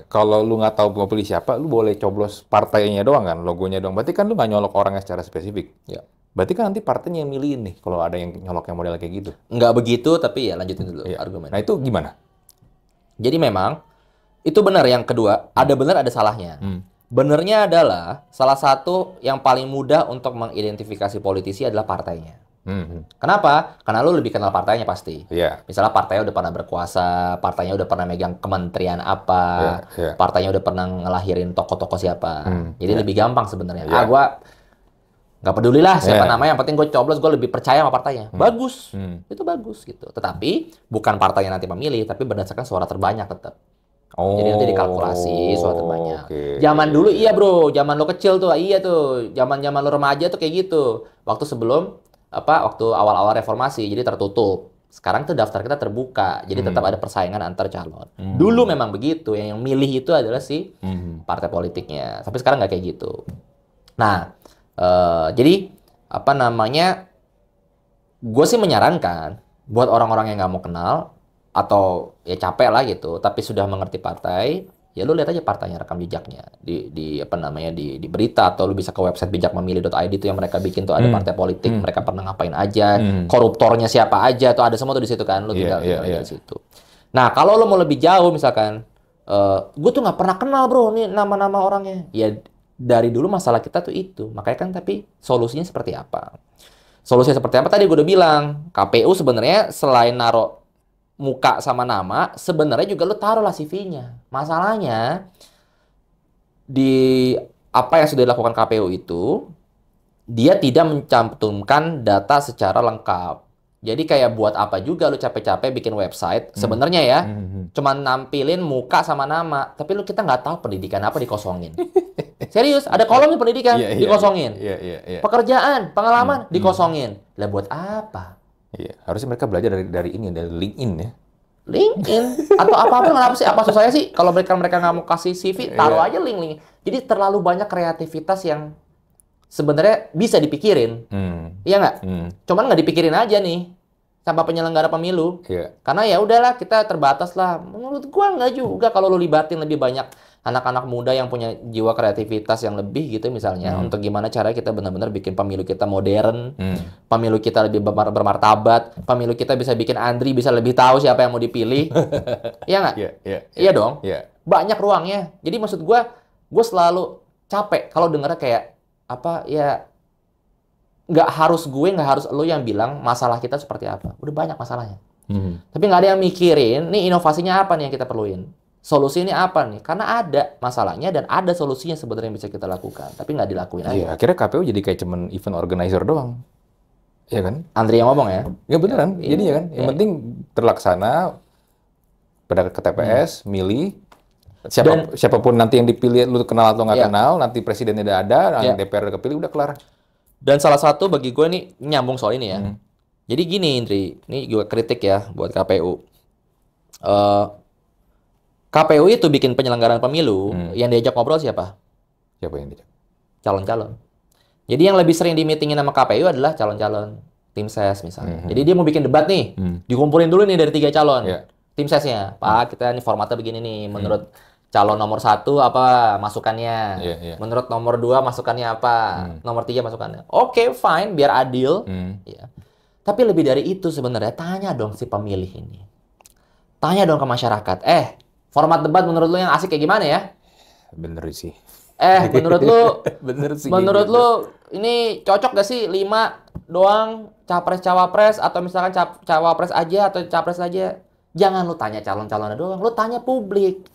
kalau lu nggak tahu mau pilih siapa, lu boleh coblos partainya doang kan, logonya doang. Berarti kan lu nggak nyolok orangnya secara spesifik. Ya. Berarti kan nanti partainya yang milihin nih, kalau ada yang nyolok yang model kayak gitu. Nggak begitu, tapi ya lanjutin dulu Iya. argumen. Nah itu gimana? Jadi memang itu benar yang kedua, ada benar ada salahnya. Benernya adalah salah satu yang paling mudah untuk mengidentifikasi politisi adalah partainya. Kenapa? Karena lu lebih kenal partainya pasti. Iya. Misalnya partainya udah pernah berkuasa, partainya udah pernah megang kementerian apa, Iya. partainya udah pernah ngelahirin tokoh-tokoh siapa. Jadi lebih gampang sebenarnya. Iya. Gua nggak peduli lah siapa Iya. namanya, yang penting gue coblos, gue lebih percaya sama partainya. Bagus, itu bagus gitu. Tetapi bukan partainya nanti memilih, tapi berdasarkan suara terbanyak tetap. Jadi nanti dikalkulasi suara terbanyak. Oke. Zaman dulu iya bro, zaman lo kecil tuh iya tuh, zaman lo remaja tuh kayak gitu. Waktu sebelum waktu awal-awal reformasi, jadi tertutup. Sekarang tuh daftar kita terbuka, jadi tetap ada persaingan antar calon. Dulu memang begitu, yang milih itu adalah si partai politiknya. Tapi sekarang nggak kayak gitu. Nah, jadi gue sih menyarankan buat orang-orang yang nggak mau kenal atau ya capek lah gitu, tapi sudah mengerti partai, ya lu lihat aja partainya, rekam jejaknya di berita, atau lu bisa ke website bijakmemilih.id itu yang mereka bikin tuh ada partai politik, mereka pernah ngapain aja, koruptornya siapa aja tuh ada semua tuh di situ kan, lu tinggal di situ. Nah kalau lu mau lebih jauh misalkan, gue tuh nggak pernah kenal bro nih nama-nama orangnya, ya dari dulu masalah kita tuh itu, makanya kan tapi solusinya seperti apa? Solusinya seperti apa? Tadi gue udah bilang, KPU sebenarnya selain naruh muka sama nama, sebenarnya juga lu taruhlah CV-nya. Masalahnya di apa yang sudah dilakukan KPU itu, dia tidak mencantumkan data secara lengkap. Jadi kayak buat apa juga lu capek-capek bikin website, sebenarnya ya, cuman nampilin muka sama nama, tapi kita nggak tahu pendidikan apa dikosongin. Serius, ada kolomnya pendidikan dikosongin. Iya. Pekerjaan, pengalaman dikosongin. Lah buat apa? Iya, harusnya mereka belajar dari LinkedIn ya. LinkedIn atau apapun, kenapa sih? Apa susahnya sih? Kalau mereka nggak mau kasih CV, taruh aja link. Jadi terlalu banyak kreativitas yang sebenarnya bisa dipikirin, iya nggak? Cuman nggak dipikirin aja nih sama penyelenggara pemilu. Iya. Karena ya udahlah, kita terbatas lah. Menurut gua nggak juga kalau lu libatin lebih banyak anak-anak muda yang punya jiwa kreativitas yang lebih gitu misalnya, untuk gimana cara kita benar-benar bikin pemilu kita modern, pemilu kita lebih bermartabat, pemilu kita bisa bikin Andri bisa lebih tahu siapa yang mau dipilih. Iya nggak? Iya dong. Iya. Banyak ruangnya. Jadi maksud gue selalu capek kalau dengarnya kayak nggak harus lo yang bilang masalah kita seperti apa. Udah banyak masalahnya. Tapi nggak ada yang mikirin, nih inovasinya apa nih yang kita perluin. Solusi ini apa nih? Karena ada masalahnya dan ada solusinya sebenarnya yang bisa kita lakukan. Tapi nggak dilakuin aja. Iya, akhirnya KPU jadi kayak cuman event organizer doang. Iya kan? Andri yang ngomong ya? Ya beneran, jadinya kan. Yang penting terlaksana pada ke TPS, milih. Siapapun nanti yang dipilih, lu kenal atau nggak kenal, nanti presidennya udah ada, DPR udah kepilih, udah kelar. Dan salah satu bagi gue nih, nyambung soal ini ya. Jadi gini Indri, ini juga kritik ya buat KPU. KPU itu bikin penyelenggaraan pemilu, yang diajak ngobrol siapa? Siapa yang diajak? Calon-calon. Jadi yang lebih sering di-meetingin sama KPU adalah calon-calon. Tim ses misalnya. Jadi dia mau bikin debat nih, dikumpulin dulu nih dari 3 calon. Tim sesnya, Pak kita ini formatnya begini nih, menurut calon nomor 1 apa masukannya? Menurut nomor 2 masukannya apa? Nomor 3 masukannya. Oke, fine, biar adil. Ya. Tapi lebih dari itu sebenarnya, tanya dong si pemilih ini. Tanya dong ke masyarakat, Format debat menurut lu yang asik kayak gimana ya? Bener sih. Menurut lu, Bener sih. menurut gitu. lu ini cocok gak sih 5 doang capres-cawapres atau misalkan cawapres aja atau capres aja? Jangan lu tanya calon-calonnya doang, lu tanya publik.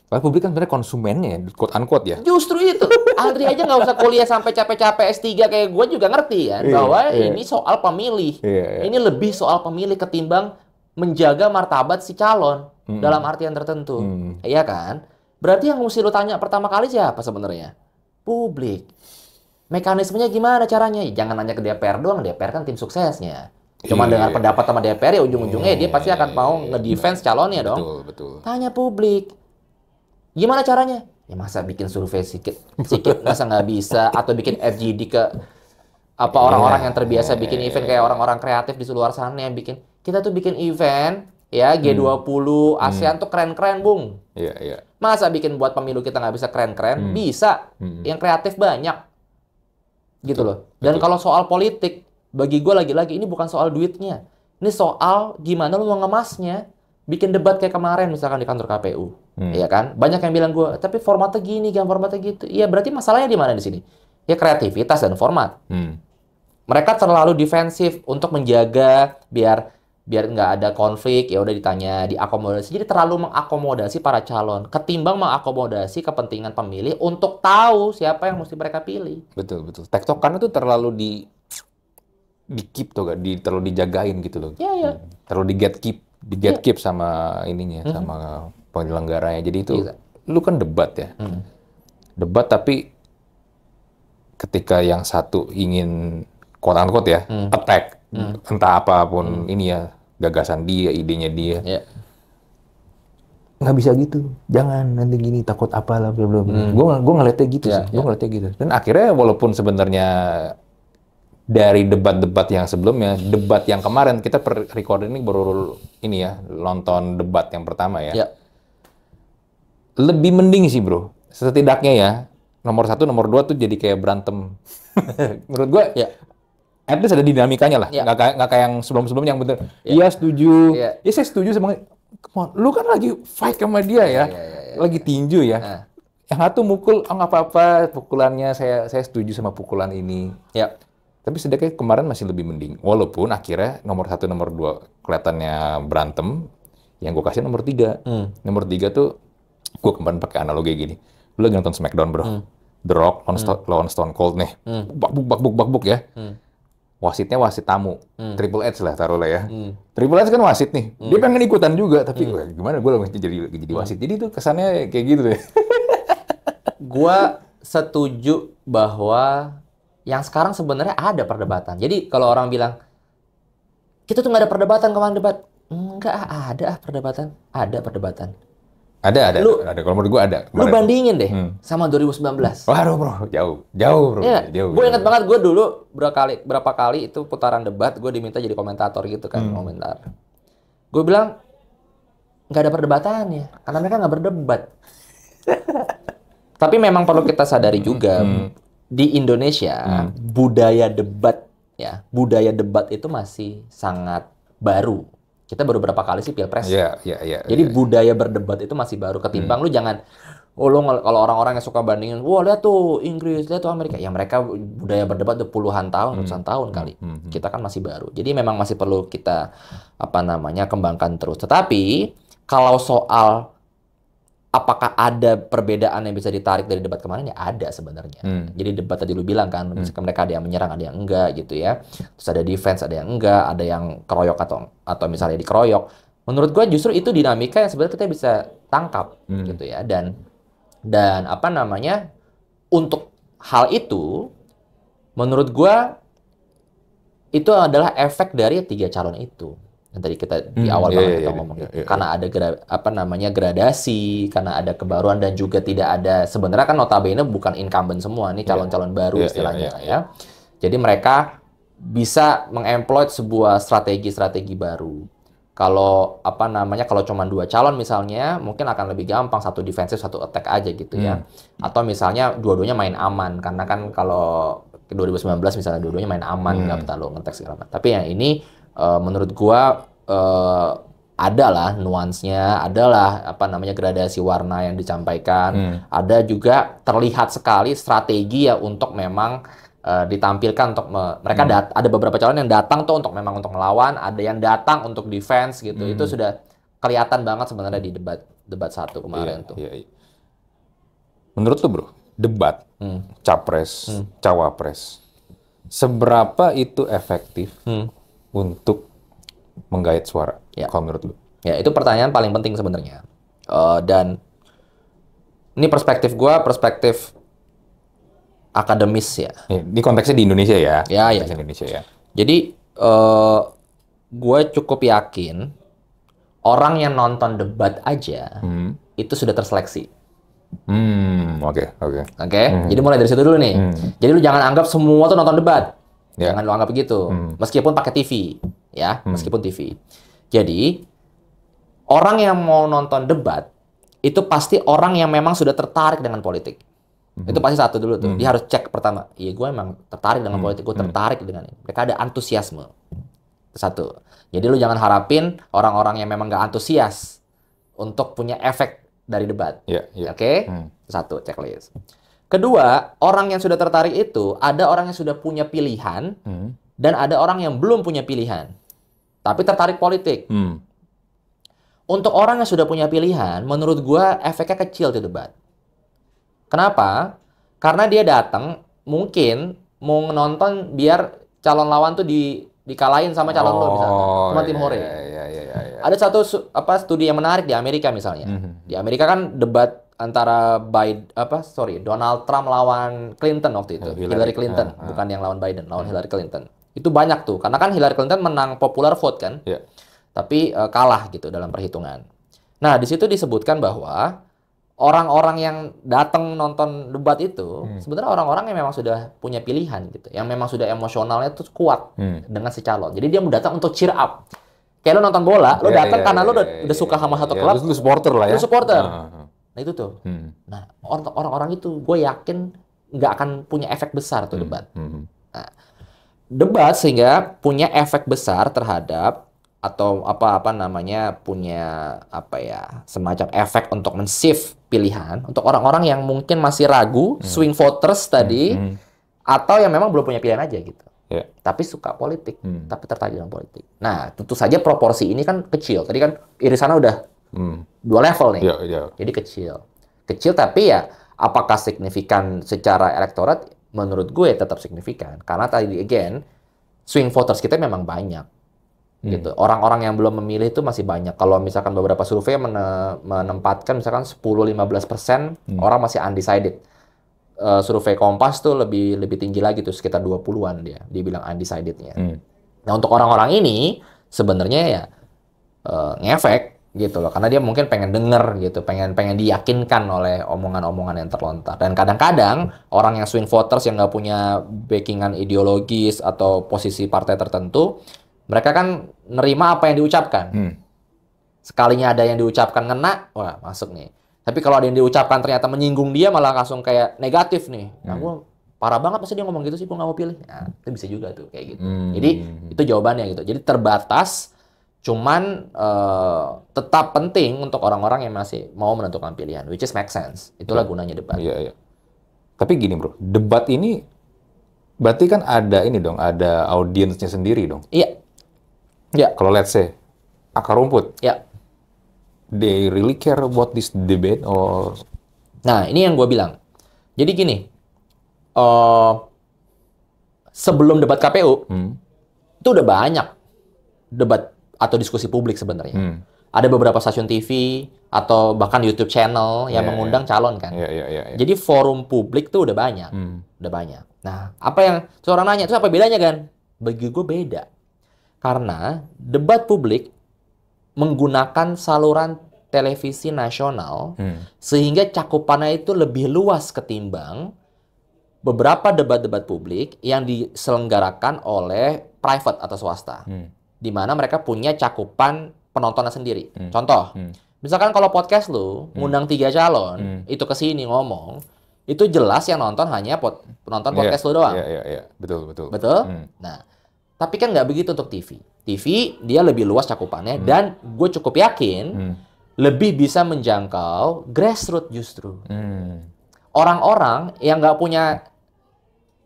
Karena publik kan sebenarnya konsumennya, quote unquote ya. Justru itu. Andri aja nggak usah kuliah sampai capek-capek S3 kayak gue juga ngerti kan bahwa ini soal pemilih. Ini lebih soal pemilih ketimbang menjaga martabat si calon dalam artian tertentu. Iya kan? Berarti yang mesti lu tanya pertama kali siapa sebenarnya? Publik. Mekanismenya gimana caranya? Jangan nanya ke DPR doang, DPR kan tim suksesnya. Cuma dengar pendapat sama DPR ya ujung-ujungnya dia pasti akan mau ngedefense calonnya dong. Betul, betul. Tanya publik. Gimana caranya? Ya masa bikin survei sedikit masa nggak bisa atau bikin FGD ke apa orang-orang yang terbiasa bikin event kayak orang-orang kreatif di luar sana yang bikin. Kita tuh bikin event ya G20, ASEAN tuh keren-keren, Bung. Iya, iya. Masa bikin buat pemilu kita nggak bisa keren-keren? Bisa. Yang kreatif banyak. Gitu loh. Dan kalau soal politik, bagi gue lagi-lagi ini bukan soal duitnya. Ini soal gimana lu mau ngemasnya. Bikin debat kayak kemarin misalkan di kantor KPU. Iya kan? Banyak yang bilang gue, tapi formatnya gini, kan formatnya gitu. Iya, berarti masalahnya di mana di sini? Ya kreativitas dan format. Mereka terlalu defensif untuk menjaga biar nggak ada konflik, ya udah ditanya, diakomodasi. Jadi terlalu mengakomodasi para calon ketimbang mengakomodasi kepentingan pemilih untuk tahu siapa yang mesti mereka pilih. Betul, betul. Tektokan itu terlalu di keep tuh, terlalu dijagain gitu loh. Iya, iya. Terlalu di gatekeep sama ininya, sama penyelenggaranya. Jadi itu lu kan debat ya. Debat tapi ketika yang satu ingin quote unquote ya, attack, entah apapun ini ya, gagasan dia, idenya dia. Nggak bisa gitu, jangan nanti gini, takut apalah, belum. Gue ngeliatnya gitu sih, gue ngeliatnya gitu. Dan akhirnya walaupun sebenarnya dari debat-debat yang sebelumnya, debat yang kemarin, kita record ini baru ini ya, nonton debat yang pertama ya. Lebih mending sih bro, setidaknya ya, nomor 1, nomor 2 tuh jadi kayak berantem. Menurut gue, at least ada dinamikanya lah. Nggak kayak yang sebelum-sebelumnya yang bener. Iya setuju. Ya saya setuju sama. Come on, lu kan lagi fight sama dia ya. Lagi tinju ya. Yang satu mukul, nggak apa-apa. Pukulannya saya setuju sama pukulan ini. Tapi setidaknya kemarin masih lebih mending. Walaupun akhirnya nomor 1, nomor 2 kelihatannya berantem. Yang gue kasih nomor 3. Nomor 3 tuh, gue kemarin pakai analogi gini. Lu lagi nonton Smackdown bro. The Rock lawan Stone Cold nih. Bakbuk ya. Wasitnya wasit tamu. Triple H lah taruh lah ya. Triple H kan wasit nih. Dia pengen ikutan juga. Tapi gimana gue langsung jadi wasit. Jadi itu kesannya kayak gitu deh. Gue setuju bahwa yang sekarang sebenarnya ada perdebatan. Jadi kalau orang bilang, kita tuh nggak ada perdebatan kemarin debat. Nggak ada perdebatan. Ada perdebatan. Ada. Kalau menurut gue ada. Lu bandingin deh sama 2019. Waduh bro, jauh bro. Ya, gue ingat banget gue dulu berapa kali itu putaran debat, gue diminta jadi komentator gitu kan, komentar. Gue bilang, nggak ada perdebatannya, karena mereka nggak berdebat. Tapi memang perlu kita sadari juga, di Indonesia, budaya debat itu masih sangat baru. Kita baru berapa kali sih pilpres? Jadi budaya berdebat itu masih baru. Ketimbang lu jangan, kalau orang-orang yang suka bandingin, wah lihat tuh Inggris, lihat tuh Amerika. Ya mereka budaya berdebat udah puluhan tahun, ratusan tahun kali. Kita kan masih baru. Jadi memang masih perlu kita kembangkan terus. Tetapi kalau soal apakah ada perbedaan yang bisa ditarik dari debat kemarin? Ya ada sebenarnya. Jadi debat tadi lu bilang kan, mereka ada yang menyerang, ada yang enggak gitu ya. Terus ada defense, ada yang enggak, ada yang keroyok atau misalnya dikeroyok. Menurut gue justru itu dinamika yang sebenarnya kita bisa tangkap gitu ya. Dan untuk hal itu, menurut gue itu adalah efek dari 3 calon itu. Yang tadi kita di awal banget kita ngomong gitu. Karena ada gradasi, karena ada kebaruan dan juga tidak ada, sebenarnya kan notabene bukan incumbent semua, ini calon-calon baru istilahnya ya. Jadi mereka bisa mengemploit sebuah strategi baru. Kalau kalau cuma 2 calon misalnya, mungkin akan lebih gampang, satu defensif, satu attack aja gitu ya. Atau misalnya dua-duanya main aman, karena kan kalau 2019 misalnya dua-duanya main aman, nggak terlalu ngetek segala macam. Tapi yang ini menurut gua adalah nuansnya, adalah apa namanya gradasi warna yang disampaikan, ada juga terlihat sekali strategi ya untuk memang ditampilkan untuk mereka ada beberapa calon yang datang tuh untuk memang untuk melawan, ada yang datang untuk defense gitu. Itu sudah kelihatan banget sebenarnya di debat 1 kemarin tuh. Iya. Menurut lu bro, debat capres, cawapres, seberapa itu efektif untuk menggait suara? Kalau menurut lu? Ya, itu pertanyaan paling penting sebenarnya. Dan ini perspektif perspektif akademis ya. Ini konteksnya di Indonesia ya? Ya. Indonesia ya. Jadi, gue cukup yakin orang yang nonton debat aja itu sudah terseleksi. Oke. Jadi mulai dari situ dulu nih. Jadi lu jangan anggap semua tuh nonton debat. Jangan lu anggap begitu. Meskipun pakai TV, ya, meskipun TV. Jadi orang yang mau nonton debat itu pasti orang yang memang sudah tertarik dengan politik. Itu pasti satu dulu tuh. Dia harus cek pertama. Iya, gue emang tertarik dengan politik. Gue tertarik dengan ini. Mereka ada antusiasme. Itu satu. Jadi lu jangan harapin orang-orang yang memang nggak antusias untuk punya efek dari debat. Oke? Satu, checklist. Kedua, orang yang sudah tertarik itu, ada orang yang sudah punya pilihan, dan ada orang yang belum punya pilihan. Tapi tertarik politik. Untuk orang yang sudah punya pilihan, menurut gua efeknya kecil di debat. Kenapa? Karena dia datang, mungkin mau nonton biar calon lawan tuh dikalahin sama calon lo misalnya. Sama tim Hore. Ada satu studi yang menarik di Amerika misalnya. Di Amerika kan debat antara Donald Trump lawan Clinton waktu itu. Hillary Clinton, bukan yang lawan Biden, lawan Hillary Clinton. Itu banyak tuh, karena kan Hillary Clinton menang popular vote kan, tapi kalah gitu dalam perhitungan. Nah, di situ disebutkan bahwa orang-orang yang datang nonton debat itu sebenarnya orang-orang yang memang sudah punya pilihan gitu, yang memang sudah emosionalnya tuh kuat dengan si calon. Jadi dia mau datang untuk cheer up. Kayak lo nonton bola, lo datang karena lo udah suka sama satu klub. Lu supporter lah ya. Lu supporter. Nah itu tuh. Nah orang-orang itu gue yakin nggak akan punya efek besar tuh debat. Nah, debat sehingga punya efek besar terhadap atau punya semacam efek untuk men-shift pilihan untuk orang-orang yang mungkin masih ragu, swing voters tadi, atau yang memang belum punya pilihan aja gitu. Tapi suka politik, tapi tertarik dengan politik. Nah, tentu saja proporsi ini kan kecil. Tadi kan irisannya udah 2 level nih. Jadi kecil tapi ya apakah signifikan secara elektorat? Menurut gue tetap signifikan. Karena tadi again swing voters kita memang banyak. Gitu. Orang-orang yang belum memilih itu masih banyak. Kalau misalkan beberapa survei menempatkan misalkan 10-15% orang masih undecided. Survei Kompas tuh lebih tinggi lagi tuh, sekitar 20-an dia bilang undecided-nya. Nah, untuk orang-orang ini sebenarnya ya ngefek gitu loh, karena dia mungkin pengen denger gitu, pengen diyakinkan oleh omongan-omongan yang terlontar. Dan kadang-kadang orang yang swing voters yang nggak punya backingan ideologis atau posisi partai tertentu, mereka kan nerima apa yang diucapkan. Sekalinya ada yang diucapkan ngena, wah masuk nih. Tapi kalau ada yang diucapkan ternyata menyinggung dia, malah langsung kayak negatif nih. Nah, gue parah banget pasti dia ngomong gitu sih, gue nggak mau pilih. Nah, itu bisa juga tuh kayak gitu. Jadi itu jawabannya gitu. Jadi terbatas, cuman tetap penting untuk orang-orang yang masih mau menentukan pilihan, which is make sense. Itulah gunanya debat. Iya. Tapi gini bro, debat ini berarti kan ada ini dong, ada audiensnya sendiri dong. Iya. Kalau let's say akar rumput. They really care about this debate or? Nah, ini yang gue bilang. Jadi gini, sebelum debat KPU, itu udah banyak debat atau diskusi publik sebenarnya. Ada beberapa stasiun TV atau bahkan YouTube channel yang mengundang calon kan. Jadi forum publik tuh udah banyak. Nah, apa yang seorang nanya, itu apa bedanya kan? Bagi gue beda. Karena debat publik menggunakan saluran televisi nasional, sehingga cakupannya itu lebih luas ketimbang beberapa debat-debat publik yang diselenggarakan oleh private atau swasta, di mana mereka punya cakupan penontonnya sendiri. Contoh, misalkan kalau podcast lu ngundang 3 calon, itu kesini ngomong, itu jelas yang nonton hanya penonton podcast lu doang. Betul. Nah, Tapi kan nggak begitu untuk TV. TV dia lebih luas cakupannya dan gue cukup yakin lebih bisa menjangkau grassroots justru. Orang-orang yang nggak punya,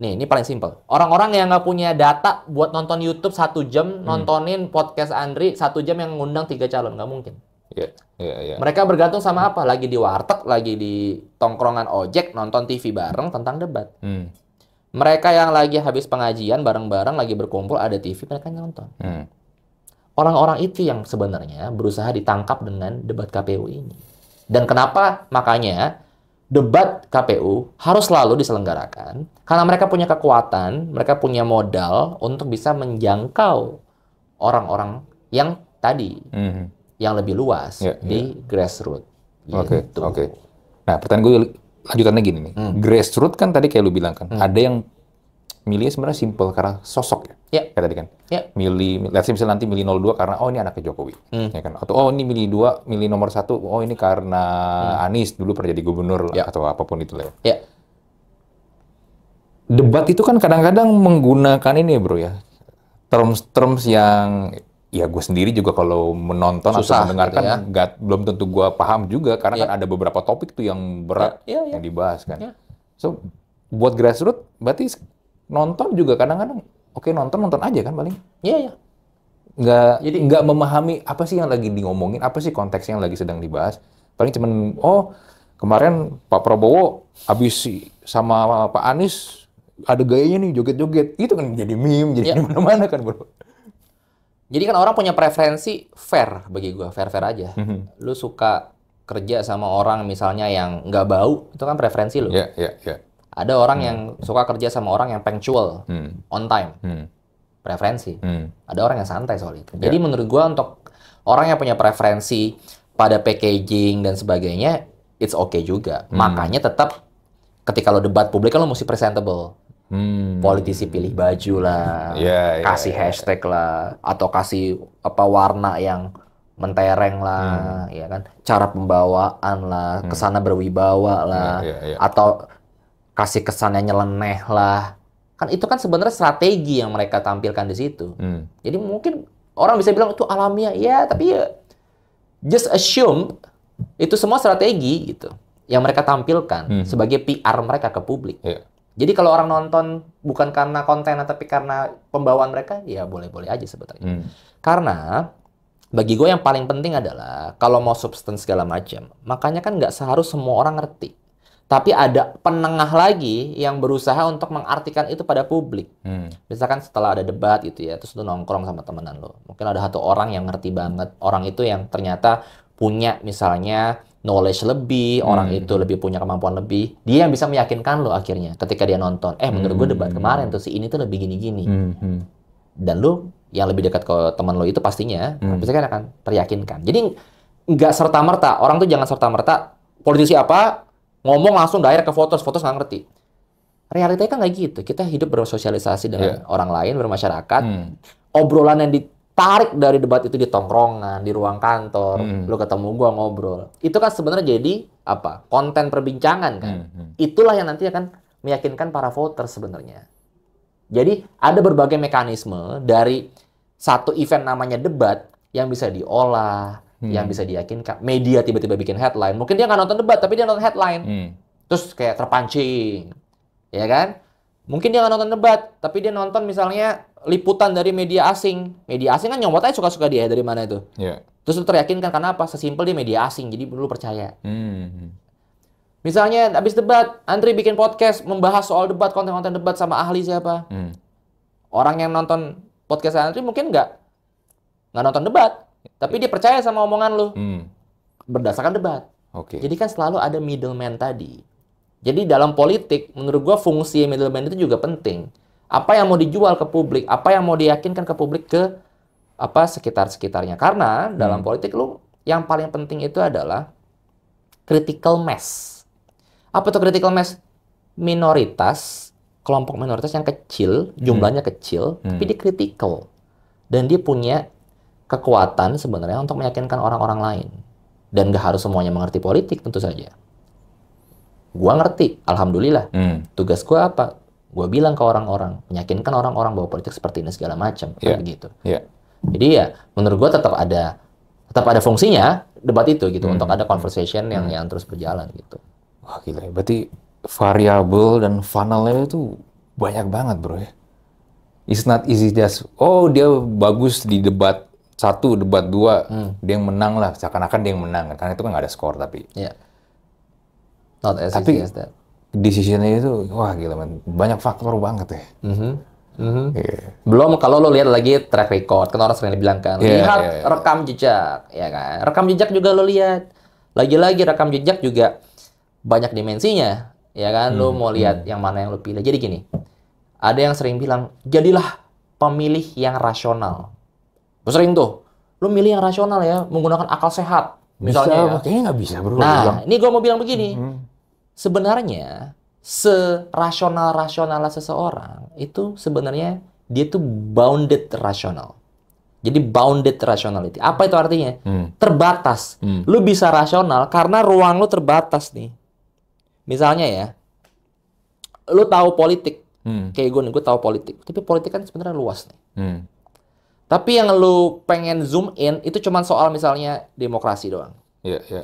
nih ini paling simpel. Orang-orang yang nggak punya data buat nonton YouTube 1 jam, nontonin podcast Andri 1 jam yang ngundang 3 calon, nggak mungkin. Mereka bergantung sama apa? Lagi di warteg, lagi di tongkrongan ojek, nonton TV bareng tentang debat. Mereka yang lagi habis pengajian bareng-bareng, lagi berkumpul, ada TV, mereka nonton. Orang-orang itu yang sebenarnya berusaha ditangkap dengan debat KPU ini. Dan kenapa makanya debat KPU harus selalu diselenggarakan? Karena mereka punya kekuatan, mereka punya modal untuk bisa menjangkau orang-orang yang tadi, yang lebih luas di grassroots. Oke. Nah, pertanyaan gue lanjutannya gini nih. Grassroots kan tadi kayak lu bilang kan, ada yang milih sebenarnya simple karena sosok ya. Kayak tadi kan. Milih, let's say misalnya nanti milih 02 karena oh ini anaknya Jokowi. Ya kan? Atau oh ini milih 2, milih nomor 1, oh ini karena Anies dulu pernah jadi gubernur atau apapun itu lah. Debat itu kan kadang-kadang menggunakan ini bro ya. Terms-terms yang ya gue sendiri juga kalau menonton susah, atau mendengarkan gitu ya. belum tentu gue paham juga karena kan ada beberapa topik tuh yang berat yang dibahas kan. So buat grassroots berarti nonton juga kadang-kadang oke nonton aja kan paling. Nggak memahami apa sih yang lagi ngomongin, apa sih konteksnya yang lagi sedang dibahas. Paling cuman oh kemarin Pak Prabowo habis sama Pak Anies ada gayanya nih joget-joget. Itu kan jadi meme, jadi di mana-mana kan bro. Jadi kan orang punya preferensi fair bagi gue, fair-fair aja. Lu suka kerja sama orang misalnya yang nggak bau, itu kan preferensi lu. Ada orang yang suka kerja sama orang yang punctual, on time, preferensi. Ada orang yang santai soal itu. Jadi menurut gue untuk orang yang punya preferensi pada packaging dan sebagainya, it's okay juga. Makanya tetap ketika lo debat publik kan lo mesti presentable. Politisi pilih baju lah, kasih hashtag lah, atau kasih apa warna yang mentereng lah, ya kan? Cara pembawaan lah, kesana berwibawa lah, atau kasih kesannya nyeleneh lah. Kan itu kan sebenarnya strategi yang mereka tampilkan di situ. Jadi mungkin orang bisa bilang itu alamiah, ya, tapi ya just assume itu semua strategi gitu yang mereka tampilkan sebagai PR mereka ke publik. Jadi kalau orang nonton bukan karena kontennya tapi karena pembawaan mereka, ya boleh-boleh aja sebetulnya. Karena bagi gue yang paling penting adalah kalau mau substance segala macam, makanya kan nggak seharus semua orang ngerti. Tapi ada penengah lagi yang berusaha untuk mengartikan itu pada publik. Misalkan setelah ada debat gitu ya, terus lu nongkrong sama temenan lo. Mungkin ada satu orang yang ngerti banget. Orang itu yang ternyata punya misalnya knowledge lebih, orang itu lebih punya kemampuan lebih. Dia yang bisa meyakinkan lo akhirnya ketika dia nonton. Menurut gue debat kemarin tuh si ini tuh lebih gini-gini. Dan lo yang lebih dekat ke teman lo itu pastinya, pasti kan akan teryakinkan. Jadi nggak serta-merta, orang tuh jangan serta-merta politisi apa, ngomong langsung direct ke foto nggak ngerti. Realitanya kan nggak gitu. Kita hidup bersosialisasi dengan orang lain, bermasyarakat. Obrolan yang ditarik dari debat itu di tongkrongan, di ruang kantor, lu ketemu gua ngobrol. Itu kan sebenarnya jadi apa? Konten perbincangan kan. Itulah yang nanti akan meyakinkan para voters sebenarnya. Jadi ada berbagai mekanisme dari satu event namanya debat yang bisa diolah, yang bisa diyakinkan. Media tiba-tiba bikin headline. Mungkin dia nggak nonton debat, tapi dia nonton headline. Terus kayak terpancing. Ya kan? Mungkin dia nggak nonton debat, tapi dia nonton misalnya liputan dari media asing. Media asing kan nyomot aja suka-suka dia dari mana itu. Terus lu teryakinkan karena apa? Sesimpel dia media asing, jadi lu percaya. Misalnya habis debat, Andri bikin podcast membahas soal debat, konten-konten debat sama ahli siapa. Orang yang nonton podcast Andri mungkin nggak nonton debat, tapi dia percaya sama omongan lu. Berdasarkan debat. Jadi kan selalu ada middleman tadi. Jadi dalam politik, menurut gua fungsi middleman itu juga penting. Apa yang mau dijual ke publik, apa yang mau diyakinkan ke publik ke apa sekitar-sekitarnya. Karena dalam politik lu yang paling penting itu adalah critical mass. Apa tuh critical mass? Minoritas, kelompok minoritas yang kecil, jumlahnya kecil, tapi dia critical. Dan dia punya kekuatan sebenarnya untuk meyakinkan orang-orang lain. Dan gak harus semuanya mengerti politik tentu saja. Gua ngerti, alhamdulillah. Tugas gua apa? gue bilang ke orang-orang, meyakinkan orang-orang bahwa politik seperti ini segala macam, kan begitu. Yeah. Jadi ya menurut gue tetap ada fungsinya debat itu gitu untuk ada conversation yang terus berjalan gitu. Wah gila, berarti variabel dan funnelnya itu banyak banget bro ya. It's not easy just, oh dia bagus di debat 1, debat 2, dia yang menang lah, seakan-akan dia yang menang, karena itu kan nggak ada skor tapi. Yeah. Not as Tapi easy as that. decision-nya itu, wah gila man, banyak faktor banget ya. Yeah. Belum kalau lo lihat lagi track record, kan orang sering bilang kan, lihat rekam jejak, ya kan? Rekam jejak juga lo lihat. Lagi-lagi rekam jejak juga banyak dimensinya, ya kan? Lo mau lihat yang mana yang lo pilih. Jadi gini, ada yang sering bilang, jadilah pemilih yang rasional. Sering tuh, lo milih yang rasional ya, menggunakan akal sehat. Misalnya, kayaknya nggak bisa bro. Nah, ini gue mau bilang begini. Sebenarnya, serasional-rasionalnya seseorang, itu sebenarnya dia tuh bounded rasional. Jadi bounded rationality. Apa itu artinya? Terbatas. Lu bisa rasional karena ruang lu terbatas nih. Misalnya ya, lu tahu politik. Kayak gue tahu politik. Tapi politik kan sebenarnya luas nih. Tapi yang lu pengen zoom in, itu cuma soal misalnya demokrasi doang.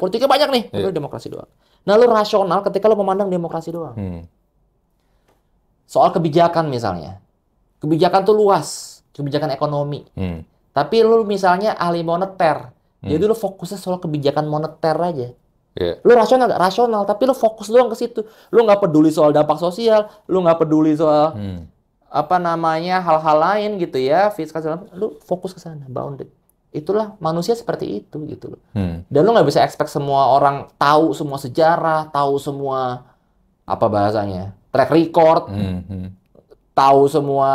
Politiknya banyak nih, itu demokrasi doang. Nah, lu rasional ketika lu memandang demokrasi doang. Soal kebijakan misalnya. Kebijakan tuh luas. Kebijakan ekonomi. Tapi lu misalnya ahli moneter. Jadi lu fokusnya soal kebijakan moneter aja. Lu rasional gak? Rasional, tapi lu fokus doang ke situ. Lu nggak peduli soal dampak sosial, lu nggak peduli soal hal-hal lain gitu ya, fiskal, lu fokus ke sana, bounded. Itulah manusia seperti itu gitu loh. Dan lu nggak bisa expect semua orang tahu semua sejarah, tahu semua apa bahasanya, track record, tahu semua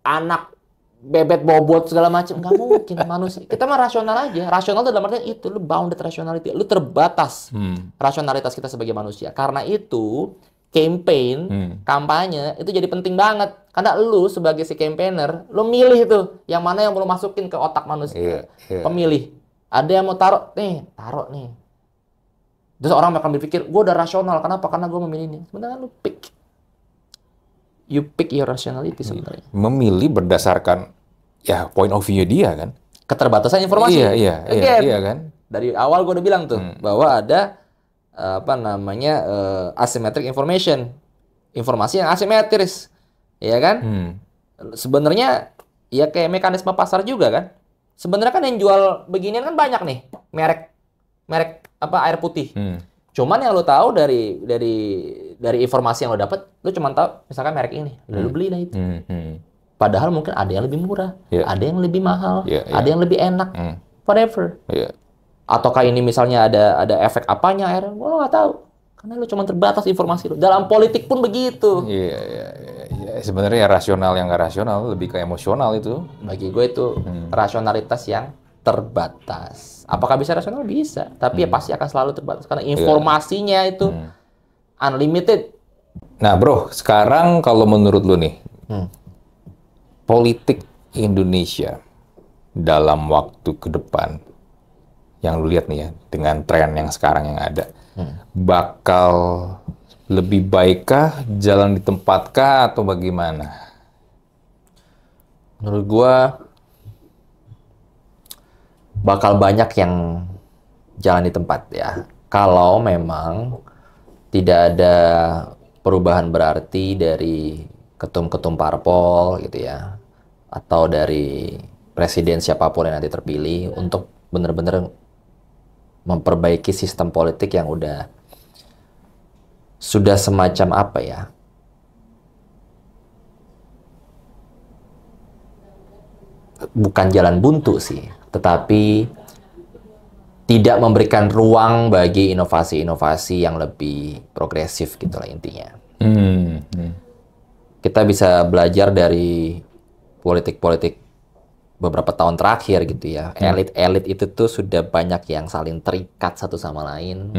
anak bebet bobot segala macam, nggak mungkin manusia. Kita mah rasional aja. Rasional dalam artian itu, lu bounded rationality, lu terbatas rasionalitas kita sebagai manusia. Karena itu campaign, kampanye itu jadi penting banget. Karena lu sebagai si campaigner, lu milih tuh yang mana yang mau lu masukin ke otak manusia. Pemilih. Ada yang mau taruh nih. Terus orang akan berpikir, gue udah rasional. Kenapa? Karena gue memilih ini. Sebenarnya lu pick. You pick your rationality sebenarnya. Memilih berdasarkan ya point of view dia kan. Keterbatasan informasi. Iya kan. Dari awal gue udah bilang tuh bahwa ada asymmetric information. Informasi yang asimetris. Ya kan? Sebenarnya ya kayak mekanisme pasar juga kan. Sebenarnya kan yang jual beginian kan banyak nih. Merek air putih. Cuman yang lo tahu dari informasi yang lo dapat, lo cuma tahu misalkan merek ini, lo beli lah itu. Padahal mungkin ada yang lebih murah, ada yang lebih mahal, ada yang lebih enak, whatever. Ataukah ini misalnya ada efek apanya air, lo nggak tahu. Karena lo cuma terbatas informasi lo. Dalam politik pun begitu. Sebenarnya rasional yang nggak rasional, lebih ke emosional itu. Bagi gue itu rasionalitas yang terbatas. Apakah bisa rasional? Bisa. Tapi ya pasti akan selalu terbatas. Karena informasinya itu unlimited. Nah bro, sekarang kalau menurut lu nih, politik Indonesia dalam waktu ke depan, yang lu lihat nih ya, dengan tren yang sekarang yang ada, bakal lebih baikkah, jalan di tempat atau bagaimana? Menurut gua bakal banyak yang jalan di tempat ya. Kalau memang tidak ada perubahan berarti dari ketum-ketum parpol gitu ya, atau dari presiden siapapun yang nanti terpilih untuk benar-benar memperbaiki sistem politik yang sudah semacam apa ya? Bukan jalan buntu sih, tetapi tidak memberikan ruang bagi inovasi-inovasi yang lebih progresif gitu lah intinya. Kita bisa belajar dari politik-politik beberapa tahun terakhir gitu ya. Elit-elit itu tuh sudah banyak yang saling terikat satu sama lain.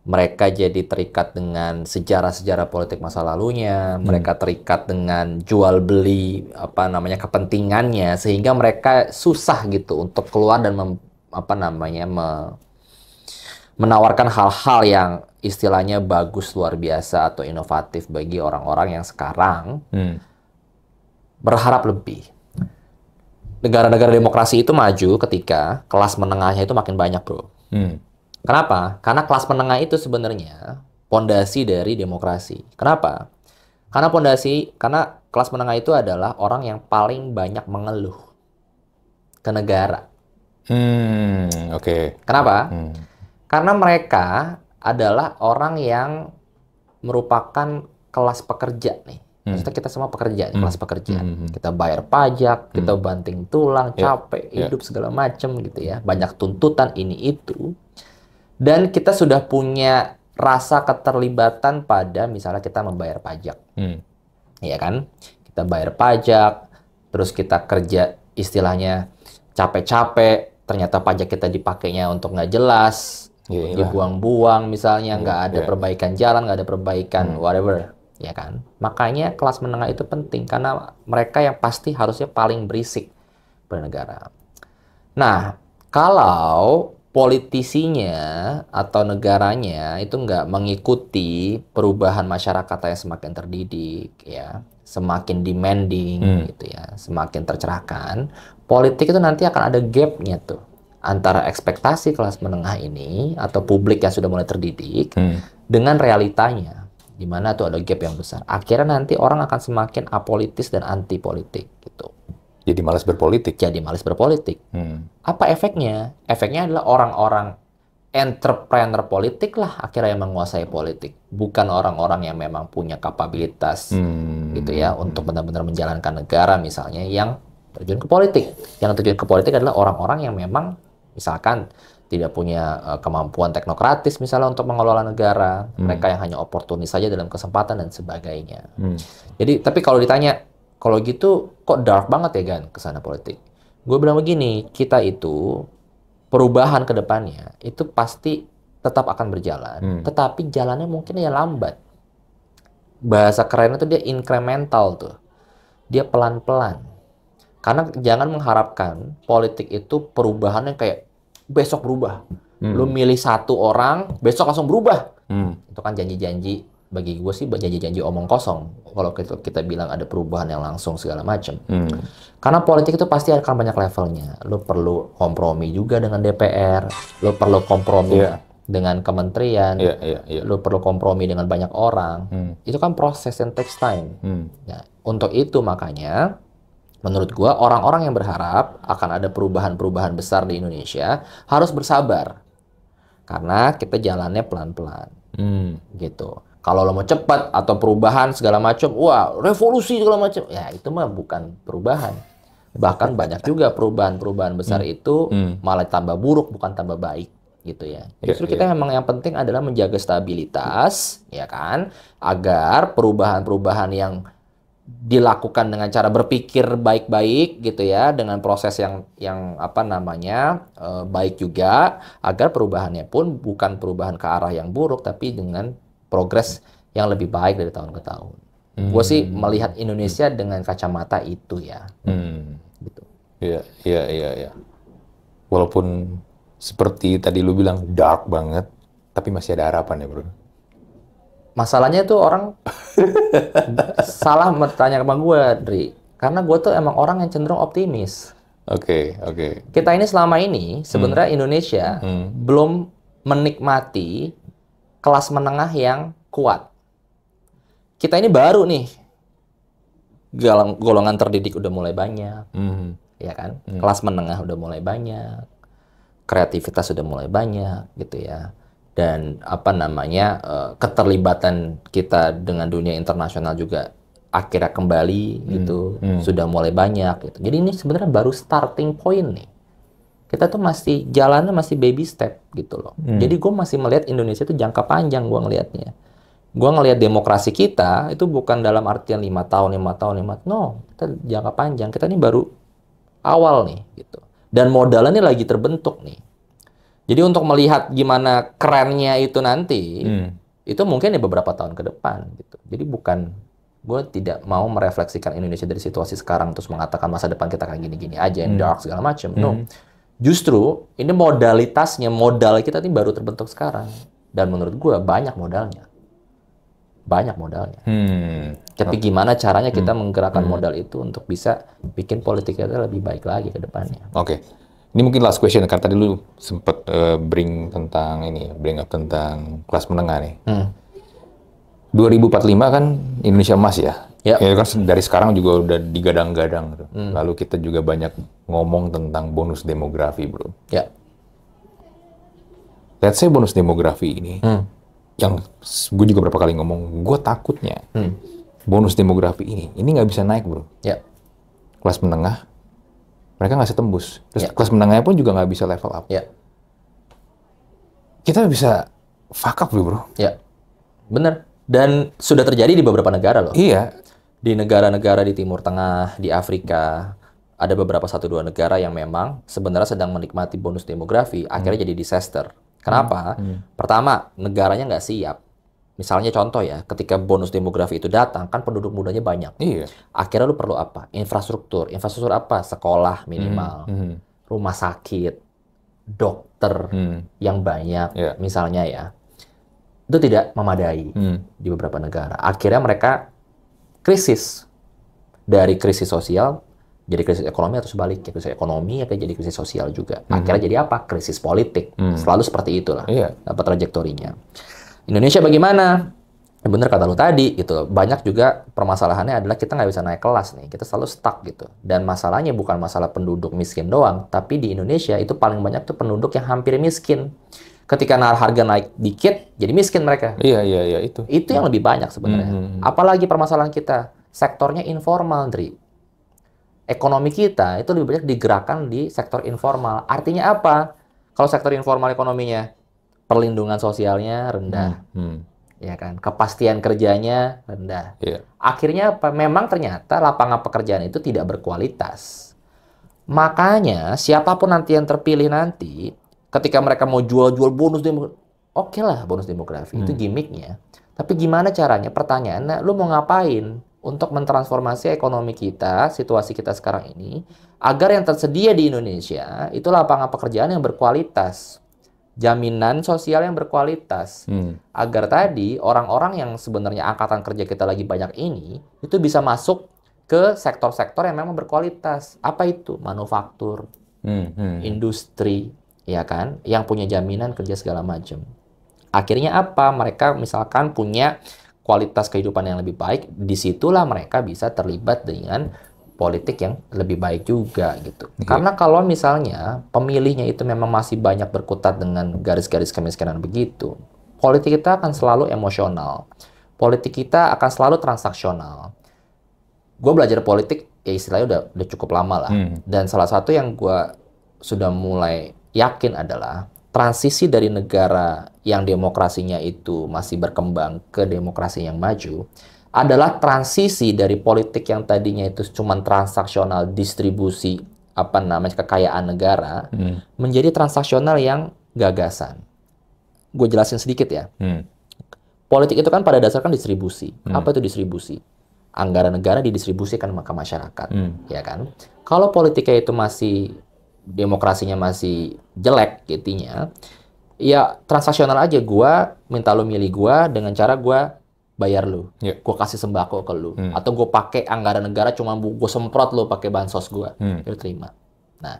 Mereka jadi terikat dengan sejarah-sejarah politik masa lalunya. Mereka terikat dengan jual beli kepentingannya, sehingga mereka susah gitu untuk keluar dan menawarkan hal-hal istilahnya bagus luar biasa atau inovatif bagi orang-orang yang sekarang berharap lebih. Negara-negara demokrasi itu maju ketika kelas menengahnya itu makin banyak, bro. Kenapa? Karena kelas menengah itu sebenarnya pondasi dari demokrasi. Kenapa? Karena kelas menengah itu adalah orang yang paling banyak mengeluh ke negara. Oke. Kenapa? Karena mereka adalah orang yang merupakan kelas pekerja nih. Maksudnya kita semua pekerja, kelas pekerja. Kita bayar pajak, kita banting tulang, capek, hidup segala macam gitu ya. Banyak tuntutan ini itu. Dan kita sudah punya rasa keterlibatan pada misalnya kita membayar pajak. Ya kan? Kita bayar pajak, terus kita kerja istilahnya capek-capek, ternyata pajak kita dipakainya untuk nggak jelas, dibuang-buang misalnya, nggak ada perbaikan jalan, nggak ada perbaikan whatever, ya kan? Makanya kelas menengah itu penting, karena mereka yang pasti harusnya paling berisik bernegara. Nah, kalau politisinya atau negaranya itu nggak mengikuti perubahan masyarakat yang semakin terdidik, ya, semakin demanding, gitu ya, semakin tercerahkan, politik itu nanti akan ada gapnya tuh antara ekspektasi kelas menengah ini atau publik yang sudah mulai terdidik dengan realitanya, di mana tuh ada gap yang besar. Akhirnya nanti orang akan semakin apolitis dan anti politik, gitu. Jadi malas berpolitik. Apa efeknya? Efeknya adalah orang-orang entrepreneur politik lah akhirnya yang menguasai politik. Bukan orang-orang yang memang punya kapabilitas gitu ya untuk benar-benar menjalankan negara misalnya yang terjun ke politik. Yang terjun ke politik adalah orang-orang yang memang misalkan tidak punya kemampuan teknokratis misalnya untuk mengelola negara. Mereka yang hanya oportunis saja dalam kesempatan dan sebagainya. Jadi tapi kalau ditanya, kalau gitu kok dark banget ya Gan kesana politik? Gue bilang begini, kita itu perubahan ke depannya itu pasti tetap akan berjalan, tetapi jalannya mungkin ya lambat. Bahasa keren itu dia incremental tuh, dia pelan-pelan. Karena jangan mengharapkan politik itu perubahannya kayak besok berubah. Lu milih satu orang, besok langsung berubah. Itu kan janji-janji. Bagi gue sih janji-janji omong kosong kalau kita bilang ada perubahan yang langsung segala macam. Karena politik itu pasti akan banyak levelnya. Lo perlu kompromi juga dengan DPR, lo perlu kompromi dengan kementerian, lo perlu kompromi dengan banyak orang. Itu kan proses yang takes time. Nah, untuk itu makanya menurut gue orang-orang yang berharap akan ada perubahan-perubahan besar di Indonesia harus bersabar. Karena kita jalannya pelan-pelan. Gitu. Kalau lo mau cepat atau perubahan segala macam, wah revolusi segala macam, ya itu mah bukan perubahan. Bahkan banyak juga perubahan-perubahan besar itu malah tambah buruk bukan tambah baik, gitu ya. Justru kita memang yang penting adalah menjaga stabilitas, ya kan, agar perubahan-perubahan yang dilakukan dengan cara berpikir baik-baik, gitu ya, dengan proses yang apa namanya baik juga, agar perubahannya pun bukan perubahan ke arah yang buruk, tapi dengan progres yang lebih baik dari tahun ke tahun. Gue sih melihat Indonesia dengan kacamata itu ya. Gitu. Iya. Walaupun seperti tadi lu bilang dark banget, tapi masih ada harapan ya bro. Masalahnya tuh orang salah bertanya sama gue, Dri. Karena gue tuh emang orang yang cenderung optimis. Oke. Kita ini selama ini sebenarnya Indonesia belum menikmati kelas menengah yang kuat. Kita ini baru nih, golongan terdidik udah mulai banyak, ya kan? Kelas menengah udah mulai banyak, kreativitas udah mulai banyak, gitu ya. Dan apa namanya keterlibatan kita dengan dunia internasional juga akhirnya kembali, gitu, sudah mulai banyak. Gitu. Jadi ini sebenarnya baru starting point nih. Kita tuh jalannya masih baby step gitu loh. Jadi gue masih melihat Indonesia itu jangka panjang gue ngelihatnya. Gue ngelihat demokrasi kita itu bukan dalam artian 5 tahun. No, kita jangka panjang. Kita ini baru awal nih gitu. Dan modalnya ini lagi terbentuk nih. Jadi untuk melihat gimana kerennya itu nanti, itu mungkin ya beberapa tahun ke depan gitu. Jadi gue tidak mau merefleksikan Indonesia dari situasi sekarang terus mengatakan masa depan kita kayak gini-gini aja, yang dark segala macam. No. Justru ini modal kita ini baru terbentuk sekarang. Dan menurut gue banyak modalnya. Banyak modalnya. Tapi gimana caranya kita menggerakkan modal itu untuk bisa bikin politik kita lebih baik lagi ke depannya. Oke. Ini mungkin last question, karena tadi lu sempat bring up tentang kelas menengah nih. 2045 kan Indonesia emas ya? Ya. Ya kan dari sekarang juga udah digadang-gadang. Gitu. Lalu kita juga banyak ngomong tentang bonus demografi, bro. Ya. Let's say bonus demografi ini, yang gue juga berapa kali ngomong, gue takutnya bonus demografi ini nggak bisa naik, bro. Ya. Kelas menengah, mereka nggak bisa tembus. Terus kelas menengahnya pun juga nggak bisa level up. Ya. Kita bisa fuck up, bro. Ya, benar. Dan sudah terjadi di beberapa negara loh. Iya. Di negara-negara di Timur Tengah, di Afrika, ada beberapa 1-2 negara yang memang sebenarnya sedang menikmati bonus demografi, akhirnya jadi disaster. Kenapa? Pertama, negaranya nggak siap. Misalnya contoh ya, ketika bonus demografi itu datang, kan penduduk mudanya banyak. Iya. Akhirnya lu perlu apa? Infrastruktur. Infrastruktur apa? Sekolah minimal, rumah sakit, dokter yang banyak, misalnya ya. Itu tidak memadai di beberapa negara. Akhirnya mereka krisis. Dari krisis sosial, jadi krisis ekonomi atau sebaliknya. Krisis ekonomi akan jadi krisis sosial juga. Akhirnya jadi apa? Krisis politik. Selalu seperti itulah. Apa trajektorinya. Indonesia bagaimana? Ya bener kata lu tadi, gitu. Banyak juga permasalahannya adalah kita nggak bisa naik kelas nih. Kita selalu stuck gitu. Dan masalahnya bukan masalah penduduk miskin doang, tapi di Indonesia itu paling banyak tuh penduduk yang hampir miskin. Ketika harga naik dikit, jadi miskin mereka. Iya, itu. Itu yang lebih banyak sebenarnya. Apalagi permasalahan kita, sektornya informal, Dri. Ekonomi kita itu lebih banyak digerakkan di sektor informal. Artinya apa? Kalau sektor informal ekonominya, perlindungan sosialnya rendah. Ya kan? Kepastian kerjanya rendah. Akhirnya apa? Memang ternyata lapangan pekerjaan itu tidak berkualitas. Makanya, siapapun nanti yang terpilih nanti, ketika mereka mau jual-jual bonus demografi, oke lah bonus demografi, itu gimmicknya. Tapi gimana caranya? Pertanyaannya, lu mau ngapain untuk mentransformasi ekonomi kita, situasi kita sekarang ini, agar yang tersedia di Indonesia itu lapangan pekerjaan yang berkualitas, jaminan sosial yang berkualitas, agar tadi orang-orang yang sebenarnya angkatan kerja kita lagi banyak ini, itu bisa masuk ke sektor-sektor yang memang berkualitas. Apa itu? Manufaktur, industri, ya kan, yang punya jaminan kerja segala macam. Akhirnya apa? Mereka misalkan punya kualitas kehidupan yang lebih baik, disitulah mereka bisa terlibat dengan politik yang lebih baik juga gitu. Karena kalau misalnya pemilihnya itu memang masih banyak berkutat dengan garis-garis kemiskinan begitu, politik kita akan selalu emosional. Politik kita akan selalu transaksional. Gue belajar politik, ya istilahnya udah cukup lama lah. Dan salah satu yang gue sudah mulai yakin adalah transisi dari negara yang demokrasinya itu masih berkembang ke demokrasi yang maju adalah transisi dari politik yang tadinya itu cuma transaksional distribusi kekayaan negara menjadi transaksional yang gagasan. Gue jelasin sedikit ya. Politik itu kan pada dasarnya kan distribusi. Apa itu distribusi? Anggaran negara didistribusikan ke masyarakat, ya kan? Kalau politiknya itu masih demokrasinya masih jelek gitunya, ya transaksional aja. Gua minta lu milih gua dengan cara gua bayar lu, gua kasih sembako ke lu, atau gua pakai anggaran negara cuma gua semprot lu pakai bansos gua, lu terima. Nah,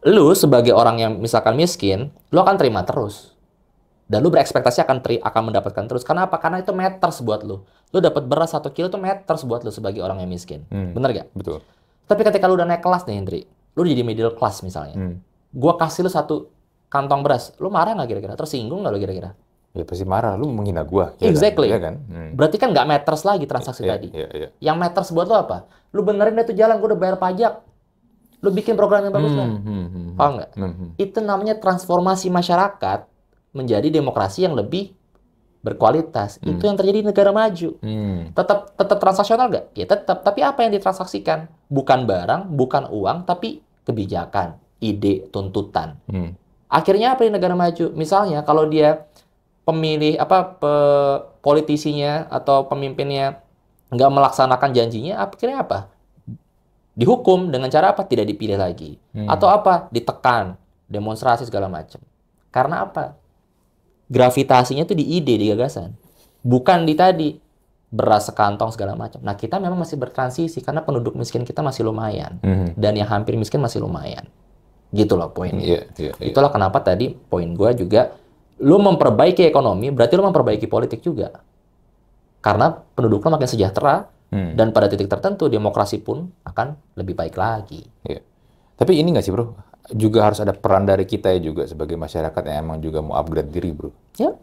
lu sebagai orang yang misalkan miskin, lu akan terima terus, dan lu berekspektasi akan mendapatkan terus. Karena apa? Karena itu matters buat lu. Lu dapat beras 1 kilo itu matters buat lu sebagai orang yang miskin, bener gak? Betul. Tapi ketika lu udah naik kelas nih, Hendri, lu jadi middle class misalnya, gua kasih lu 1 kantong beras, lu marah nggak kira-kira? Tersinggung nggak lu kira-kira? Ya pasti marah, lu menghina gua. Exactly. Ya kan? Berarti kan nggak matters lagi transaksi tadi. Yang matters buat lu apa? Lu benerin deh tuh jalan, gua udah bayar pajak. Lu bikin program yang bagus lah. Paham nggak? Itu namanya transformasi masyarakat menjadi demokrasi yang lebih berkualitas. Itu yang terjadi di negara maju. Tetap transaksional nggak? Ya tetap. Tapi apa yang ditransaksikan? Bukan barang, bukan uang, tapi kebijakan, ide, tuntutan. Akhirnya apa di negara maju? Misalnya kalau dia politisinya atau pemimpinnya nggak melaksanakan janjinya, akhirnya apa? Dihukum dengan cara apa? Tidak dipilih lagi. Atau apa? Ditekan, demonstrasi segala macam. Karena apa? Gravitasinya tuh di ide, di gagasan. Bukan di tadi beras sekantong segala macam. Nah, kita memang masih bertransisi karena penduduk miskin kita masih lumayan dan yang hampir miskin masih lumayan. Gitu loh poinnya. Itulah kenapa tadi poin gua juga lu memperbaiki ekonomi berarti lu memperbaiki politik juga. Karena penduduk lu makin sejahtera dan pada titik tertentu demokrasi pun akan lebih baik lagi. Tapi ini nggak sih bro, juga harus ada peran dari kita ya juga sebagai masyarakat yang emang juga mau upgrade diri bro. Ya,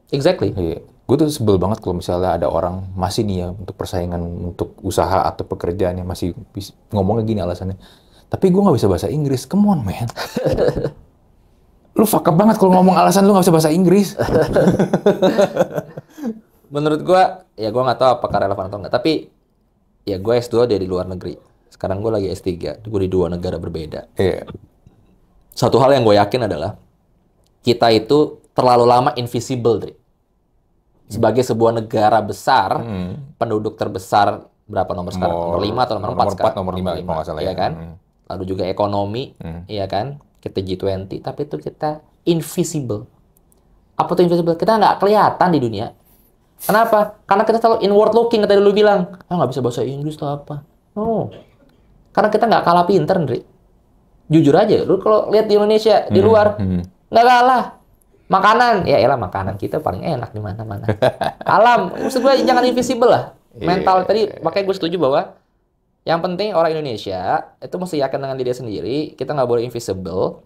exactly. Gue tuh sebel banget kalau misalnya ada orang masih nih ya untuk persaingan untuk usaha atau pekerjaan yang masih ngomongnya gini alasannya. Tapi gue nggak bisa bahasa Inggris, come on man. Lu fuck up banget kalau ngomong alasan lu nggak bisa bahasa Inggris. Menurut gue, ya gue nggak tahu apakah relevan atau nggak. Tapi ya gue S2 dari luar negeri. Sekarang gue lagi S3, gue di 2 negara berbeda. Satu hal yang gue yakin adalah kita itu terlalu lama invisible, Dri. Sebagai sebuah negara besar, penduduk terbesar berapa nomor sekarang? Nomor 5 atau nomor 4 sekarang? Nomor 5 kalau nggak salah ya. Kan? Lalu juga ekonomi, ya kan? Kita G20, tapi itu kita invisible. Apa tuh invisible? Kita nggak kelihatan di dunia. Kenapa? Karena kita selalu inward looking, kata dulu bilang. Nggak bisa bahasa Inggris atau apa. Oh. Karena kita nggak kalah pinter, Ndri. Jujur aja, lu kalau lihat di Indonesia, di luar, nggak kalah. Makanan, ya elah makanan kita paling enak di mana-mana. Alam, maksud gue jangan invisible lah. Mental tadi, makanya gue setuju bahwa yang penting orang Indonesia itu mesti yakin dengan diri sendiri, kita nggak boleh invisible,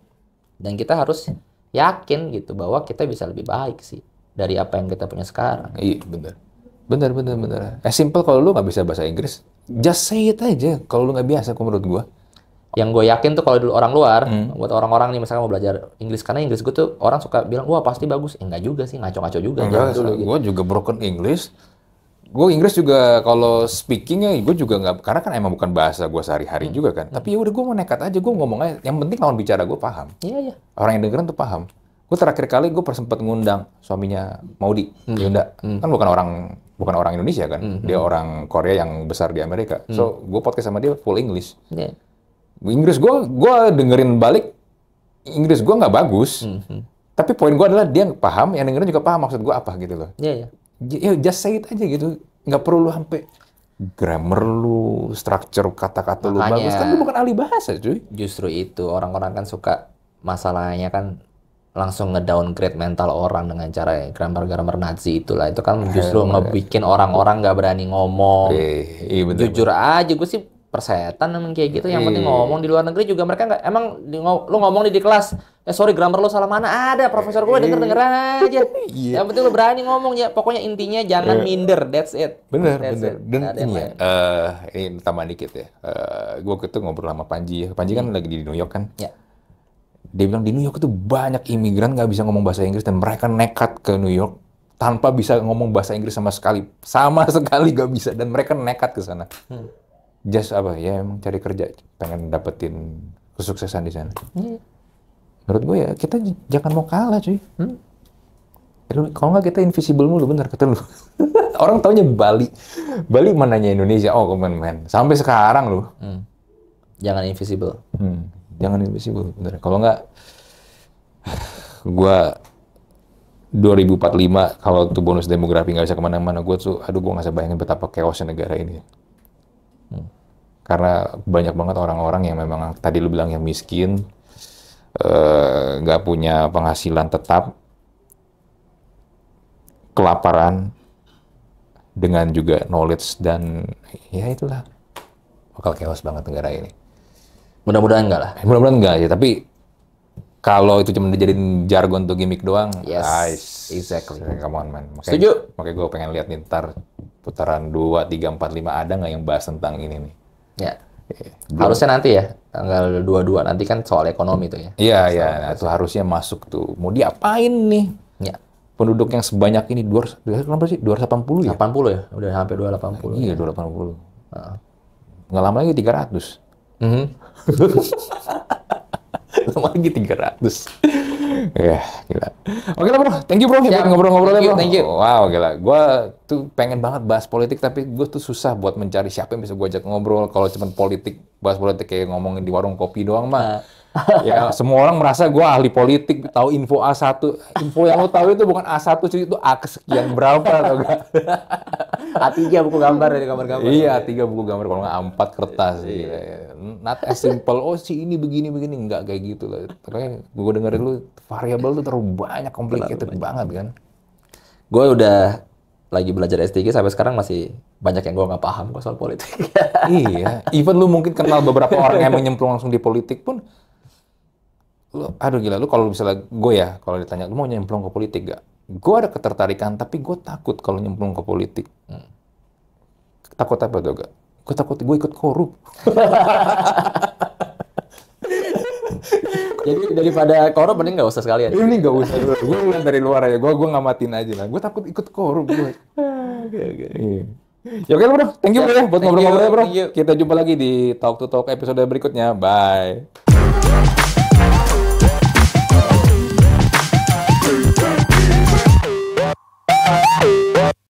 dan kita harus yakin gitu bahwa kita bisa lebih baik sih dari apa yang kita punya sekarang. Iya, bener. Simple kalau lu nggak bisa bahasa Inggris, just say it aja kalau lu nggak biasa, menurut gua. Yang gue yakin tuh kalau dulu orang luar, buat orang-orang nih misalnya mau belajar Inggris, karena Inggris gue tuh orang suka bilang, wah pasti bagus. Enggak juga sih, ngaco-ngaco juga. Enggak, gue juga broken English. Gue Inggris juga kalau speakingnya gue juga nggak, karena kan emang bukan bahasa gue sehari-hari juga kan. Tapi ya udah gue mau nekat aja, gue ngomong aja. Yang penting lawan bicara gue paham. Iya. Orang yang dengerin tuh paham. Gue terakhir kali gue sempat ngundang suaminya Maudi, Yunda. Kan bukan orang Indonesia kan, dia orang Korea yang besar di Amerika. So gue podcast sama dia full English. Inggris gue dengerin balik, Inggris gue nggak bagus. Tapi poin gue adalah dia paham, yang dengerin juga paham maksud gue apa gitu loh. Iya. Ya just say it aja gitu, nggak perlu lu sampai grammar lu, structure kata-kata lu bagus, kan lu bukan ahli bahasa cuy. Justru itu, orang-orang kan suka masalahnya kan langsung ngedowngrade mental orang dengan cara grammar Nazi itulah. Itu kan justru ngebikin orang-orang nggak berani ngomong. Bener, jujur aja, gue sih persetan emang kayak gitu. Yang penting ngomong. Di luar negeri juga mereka nggak, emang lu ngomong di kelas, sorry grammar lu salah mana, ada profesor gue denger aja. Yang penting lu berani ngomong ya. Pokoknya intinya jangan minder, that's it. Bener. Dan ini ya, ini tambahan dikit ya. Gue ketemu ngobrol sama Panji ya. Panji kan lagi di New York kan. Dia bilang di New York itu banyak imigran nggak bisa ngomong bahasa Inggris dan mereka nekat ke New York tanpa bisa ngomong bahasa Inggris sama sekali nggak bisa, dan mereka nekat ke sana. Just apa ya, emang cari kerja, pengen dapetin kesuksesan di sana. Menurut gue ya kita jangan mau kalah cuy. Kalau nggak kita invisible mulu, bener kata lu. Orang taunya Bali mananya Indonesia. Oh men, sampai sekarang lu. Jangan invisible. Jangan invisible, bener. Kalau nggak, gue 2045 kalau tuh bonus demografi nggak bisa kemana-mana, gue nggak bisa bayangin betapa chaosnya negara ini. Karena banyak banget orang-orang yang memang tadi lu bilang yang miskin, nggak punya penghasilan tetap, kelaparan, dengan juga knowledge, dan ya itulah bakal chaos banget negara ini. Mudah-mudahan enggak lah. Mudah-mudahan enggak ya, tapi kalau itu cuma dijadiin jargon untuk gimmick doang, exactly. Come on man. Setuju. Makanya gue pengen lihat nih ntar putaran 2, 3, 4, 5 ada nggak yang bahas tentang ini nih. Ya. Harusnya nanti ya, tanggal 22 nanti kan soal ekonomi tuh ya. Iya, itu harusnya masuk tuh. Mau diapain nih? Penduduk yang sebanyak ini, 280 ya? 80 ya? Udah hampir 280. Iya, 280. Nggak lama lagi 300. Lama lagi 300. Ya, gila. Oke lah bro, thank you bro. Ngobrol-ngobrolnya bro. Thank you. Wow, gila. Gue tuh pengen banget bahas politik, tapi gue tuh susah buat mencari siapa yang bisa gue ajak ngobrol. Kalau cuma politik bahas politik kayak ngomongin di warung kopi doang mah. Ya semua orang merasa gue ahli politik, tahu info A1. Info yang lo tahu itu bukan A1 cuy, itu A kesekian berapa tau gak? A3 buku gambar dari gambar-gambar. Iya, A3 buku gambar, kalau nggak A4 kertas. Gitu. Not as simple, oh si ini begini-begini, nggak kayak gitu lah. Makanya gue dengerin lu, variabel tuh terlalu banyak, complicated banget kan. Gue udah lagi belajar S3 sampai sekarang masih banyak yang gue nggak paham kok soal politik. Iya, even lu mungkin kenal beberapa orang yang menyemplung langsung di politik pun, lu, aduh gila, lu kalau misalnya gue ya, kalau ditanya, lu mau nyemplung ke politik gak? Gue ada ketertarikan, tapi gue takut kalau nyemplung ke politik. Takut apa tuh gak? Gue takut gue ikut korup. Jadi daripada korup mending nggak usah sekalian. Ini nggak usah, gue lihat dari luar aja, gue ngamatin aja lah. Gue takut ikut korup gue. Oke. Iya. Ya oke bro, thank you bro ya buat Thank ngobrol-ngobrolnya bro. you. Kita jumpa lagi di Talk to Talk episode berikutnya. Bye.